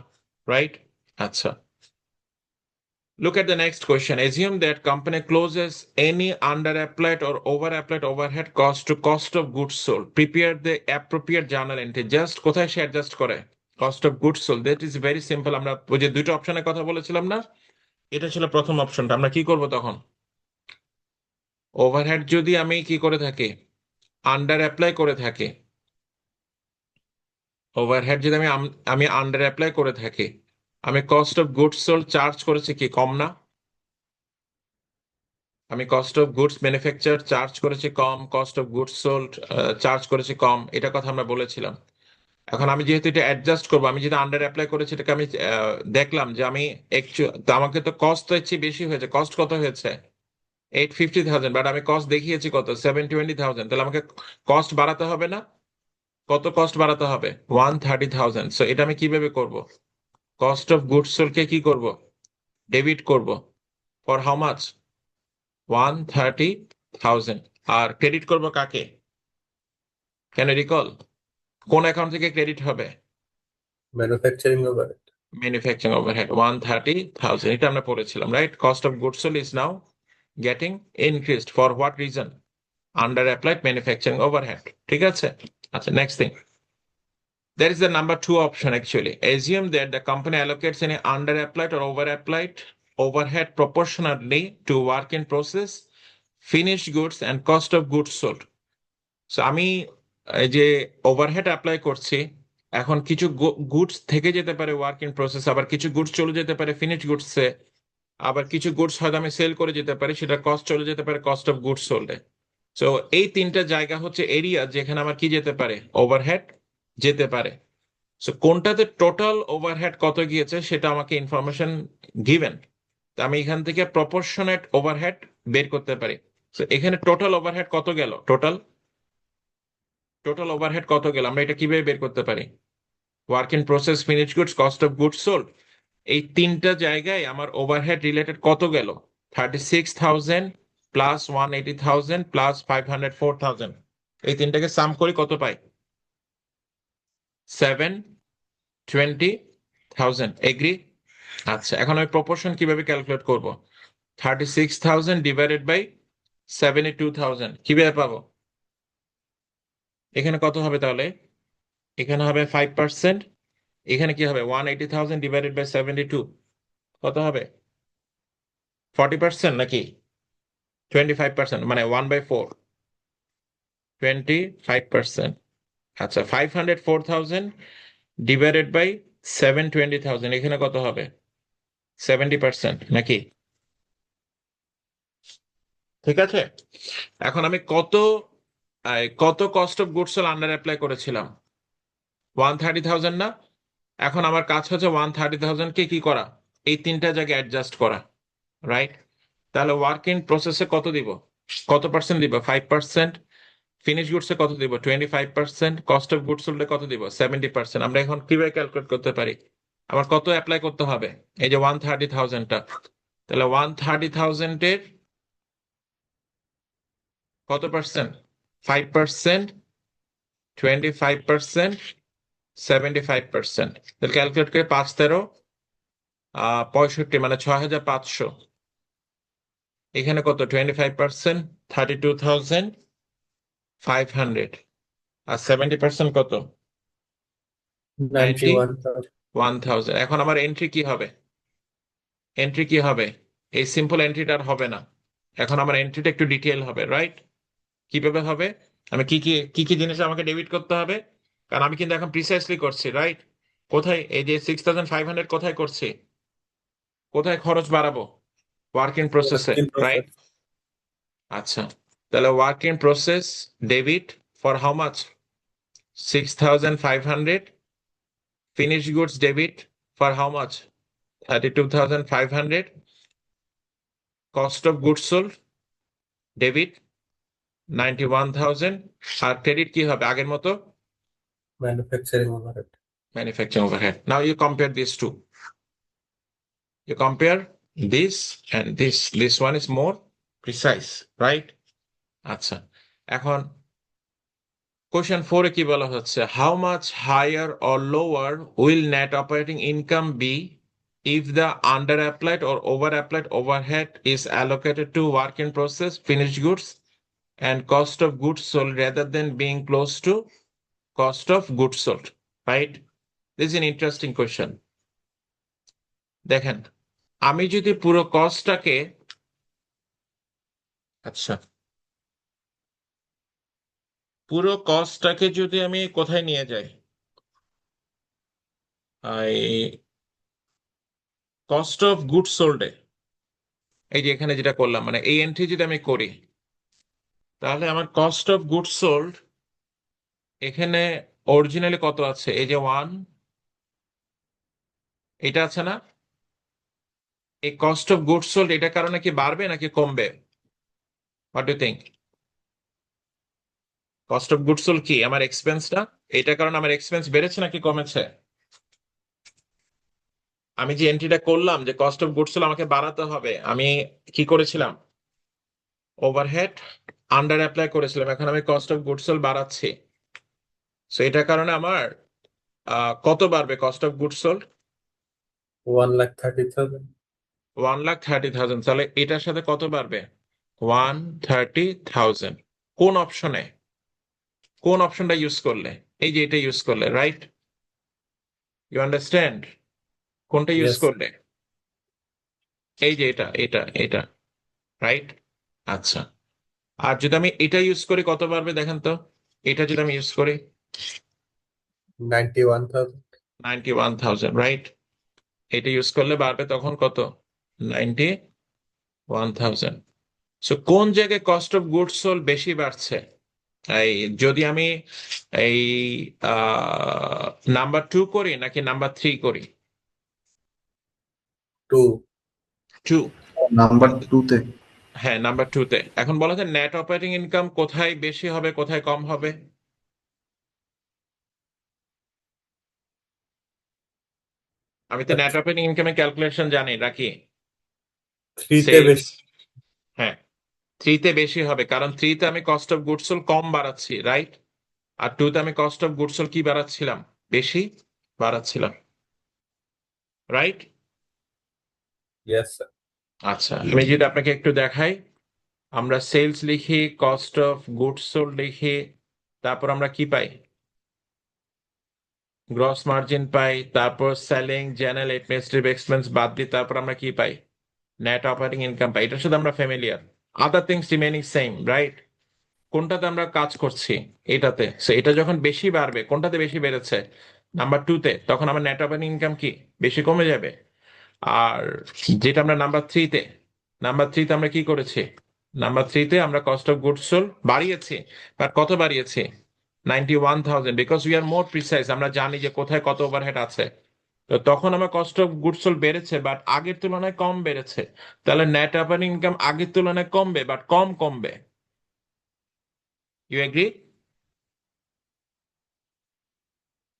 রাইট? আচ্ছা, look at the next question. Assume that company closes any under applied or over applied overhead cost to cost of goods sold. Prepare the appropriate journal entry. Just কোথায় সে অ্যাডজাস্ট করে? Cost of goods sold. That is very simple. আমরা ওই যে দুটো অপশনের কথা বলেছিলাম না, এটা ছিল প্রথম অপশনটা। আমরা কি করব তখন? ওভারহেড যদি আমি কি করে থাকি? আন্ডার অ্যাপ্লাই করে থাকি, ওভারহেড যদি আমি আন্ডার অ্যাপ্লাই করে থাকি, আমি cost of goods sold charge করেছি কি কম না? আমি cost of goods manufacture charge করেছি কম, cost of goods sold charge করেছি কম, এটা কথা আমরা বলেছিলাম। এখন আমি যেহেতু এটা অ্যাডজাস্ট করবো, আমি যেটা আন্ডার অ্যাপ্লাই করেছি এটাকে আমি দেখলাম যে আমি তো আমাকে তো কস্ট তো চেয়ে বেশি হয়েছে। কস্ট কত হয়েছে? 850,000, বাট আমি কস্ট দেখিয়েছি কত? 720,000। তাহলে আমাকে কস্ট বাড়াতে হবে না? কত কস্ট বাড়াতে হবে? 130,000। সো এটা আমি কিভাবে করব? কস্ট অফ গুডস সোল্ডকে কি করব? ডেবিট করব। For how much? 130,000। আর ক্রেডিট করব কাকে? Can you recall? কোন অ্যাকাউন্ট থেকে ক্রেডিট হবে? Manufacturing overhead. ম্যানুফ্যাকচারিং ওভারহেড 130,000, এটা আমরা পড়েছিলাম, right? Cost of goods sold is now getting increased. For what reason? Under applied manufacturing overhead. ঠিক আছে? আচ্ছা, next thing. There is the number 2 option actually. Assume that the company allocates any under applied or over applied overhead proportionately to work in process, finished goods and cost of goods sold. So আমি এই যে overhead apply করছি, এখন কিছু goods থেকে যেতে পারে work in process, আবার কিছু গুডস চলে যেতে পারে ফিনিশ গুডসে, আবার কিছু গুডস হয়তো আমি সেল করে যেতে পারি, সেটা কস্ট চলে যেতে পারে কস্ট অফ গুডস সোল্ডে। সো এই তিনটা জায়গা হচ্ছে এরিয়া যেখানে আমার কি যেতে পারে? ওভারহেড যেতে পারে। সো কোনটাতে টোটাল ওভারহেড কত গিয়েছে সেটা আমাকে ইনফরমেশন গিভেন। আমি এখান থেকে প্রপোর্শনেট ওভারহেড বের করতে পারি। সো এখানে টোটাল ওভারহেড কত গেল? টোটাল ওভারহেড কত গেল আমরা এটা কিভাবে বের করতে পারি? Work in process, finish goods, cost of goods sold, এই তিনটা জায়গায় আমার ওভারহেড রিলেটেড কত গেল? 36,000 প্লাস 180,000 প্লাস 504,000। এই তিনটাকে সাম করি কত পাই? 720,000। এগ্রি? আচ্ছা, এখন আমি প্রপোর্শন কিভাবে ক্যালকুলেট করব? 36,000 ডিভাইডেড বাই 72,000 কিভাবে পাবো? এখানে কত হবে তাহলে? এখানে হবে 5%, এখানে কি হবে? 180,000 ডিভাইডেড বাই 72 কত হবে? 40% নাকি 25%? মানে 1/4, 25%। আচ্ছা, 504,000 ডিভাইডেড বাই 720,000 এখানে কত হবে? 70% নাকি? ঠিক আছে, এখন আমি কত cost of goods under apply করেছিলাম? 130,000 না? এখন আমার কাজ হচ্ছে 130,000 কে কি করা? এই তিনটা জায়গায় অ্যাডজাস্ট করা, রাইট? তাহলে ওয়ার্ক ইন প্রসেসে কত দিব? কত পার্সেন্ট দিব? 5%। ফিনিশ গুডসে কত দিব? 25%। কস্ট অফ গুডস সোল্ডে কত দিব? 70%। আমরা এখন কিভাবে ক্যালকুলেট করতে পারি? আমার কত অ্যাপ্লাই করতে হবে? এই যে 130,000টা, তাহলে 130,000-এর কত পার্সেন্ট? 5%, 25%, 75%। তাহলে ক্যালকুলেট করে 5-13 65, মানে 6,500। এখানে কত? 25%, 32,500। আর 70% কত? 91,000 91,000। এখন আমার এন্ট্রি কি হবে? এন্ট্রি কি হবে? এই সিম্পল এন্ট্রিটা আর হবে না, এখন আমার এন্ট্রিটা একটু ডিটেইল হবে, রাইট? কিভাবে হবে? আমি কি কি জিনিস আমাকে ডেবিট করতে হবে? কারণ আমি কিন্তু এখন প্রিসাইসলি করছি, রাইট? কোথায় এই যে 6,500 কোথায় করছি? কোথায় খরচ বাড়াবো? ওয়ার্ক ইন প্রসেসে, in রাইট? process. আচ্ছা, তাহলে work in process debit for how much? 6,500। Finish goods debit for how much? 32,500। Cost of goods sold debit 91,000। আর ক্রেডিট কি হবে আগের মতো? Manufacturing overhead. Manufacturing overhead. Now you compare these two. You compare this and this. This one is more precise, right? আচ্ছা, এখন question 4-এ কি বলা হচ্ছে? How much higher or lower will net operating income be if the under applied or over applied overhead is allocated to work in process, finished goods, and cost of goods sold rather than being close to cost of goods sold, right? This is an interesting question. দেখেন, আমি যদি পুরো কস্টটাকে, আচ্ছা, পুরো কস্টটাকে যদি আমি কোথায় নিয়ে যাই, কস্ট অফ গুডস সোল্ডে, এই যে এখানে যেটা করলাম, মানে এই এন্ট্রি যদি আমি করি, তাহলে আমার কস্ট অফ গুডস সোল্ড এখানে অরিজিনালি কত আছে? এই যে 1, এটা আছে না? এই কস্ট অফ গুডস সোল্ড এটার কারণে কি বাড়বে নাকি কমবে? What do think? Cost of goods sold কি আমার এক্সপেন্সটা, এটার কারণে আমার এক্সপেন্স বেড়েছে নাকি কমেছে? আমি যে এন্ট্রিটা করলাম যে কস্ট অফ গুডস সোল্ড আমাকে বাড়াতে হবে, আমি কি করেছিলাম? ওভারহেড আন্ডার অ্যাপ্লাই করেছিলাম, এখন আমি কস্ট অফ গুডস সোল্ড বাড়াচ্ছি। সো এটার কারণে আমার কত বাড়বে কস্ট অফ গুডস সোল্ড? 1,30,000. 1,30,000। তাহলে এটার সাথে কত বাড়বে? 130,000। কোন অপশনে? কোন অপশনটা ইউজ করলে? এই যে এটা ইউজ করলে, রাইট? You understand? কোনটা ইউজ Yes. করলে? এই যে এটা, রাইট? আচ্ছা, আর যদি আমি এটা ইউজ করি কত বাড়বে দেখেন তো? এটা যদি আমি ইউজ করি 91,000. 91,000, রাইট? এটা ইউজ করলে বাড়বে তখন কত? 91,000। সো কোন জায়গায় কস্ট অফ গুডস সোল্ড বেশি বাড়ছে? এই যদি আমি এই নাম্বার 2 করি নাকি নাম্বার 3 করি? 2. 2। নাম্বার 2-তে। হ্যাঁ, নাম্বার 2-তে। এখন বলা যায় নেট অপারেটিং ইনকাম কোথায় বেশি হবে কোথায় কম হবে? আমি তো নেট অপারেটিং ইনকামের ক্যালকুলেশন জানি নাকি? 3-তে বেশি. হ্যাঁ, 3-তে বেশি হবে, কারণ 3-তে আমি কস্ট অফ গুডস সোল্ড কম বাড়াচ্ছি, রাইট? আর 2-তে আমি কস্ট অফ গুডস সোল্ড কি বাড়াচ্ছিলাম? বেশি বাড়াচ্ছিলাম, রাইট? Yes, sir. আচ্ছা, আমি যদি আপনাকে একটু দেখাই, আমরা সেলস লিখি, কস্ট অফ গুডস সোল্ড লিখি, তারপর আমরা কি পাই? গ্রস মার্জিন পাই, তারপর সেলিং জেনারেল অ্যাডমিনিস্ট্রেটিভ এক্সপেন্স বাদ দিই, তারপর আমরা কি পাই? নেট অপারেটিং ইনকাম পাই। এটার সাথে আমরা familiar. Other things remaining same, right? কোনটাতে আমরা কাজ করছি? এটাতে। সো এটা যখন বেশি বাড়বে, কোনটাতে বেশি বেড়েছে? নাম্বার 2-তে, তখন আমার নেট অপারেটিং ইনকাম কি বেশি কমে যাবে। আর যেটা আমরা নাম্বার থ্রিতে আমরা কি করেছি? নাম্বার 3-তে আমরা কস্ট অফ গুডস সোল্ড বাড়িয়েছি, বাট কত বাড়িয়েছি? 91,000, because we are more precise. আমরা জানি যে কোথায় কত ওভারহেড আছে। তো তখন আমার কস্ট অফ গুডস সোল্ড বেড়েছে, বাট আগের তুলনায় কম বেড়েছে। তাহলে নেট অপারেটিং ইনকাম আগের তুলনায় কমবে, বাট কম কমবে। You agree?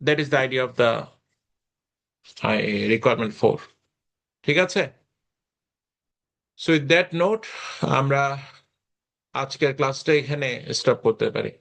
That is the idea of the requirement 4। ঠিক আছে? সো উইথ দ্যাট নোট আমরা আজকের ক্লাসটা এখানে স্টপ করতে পারি।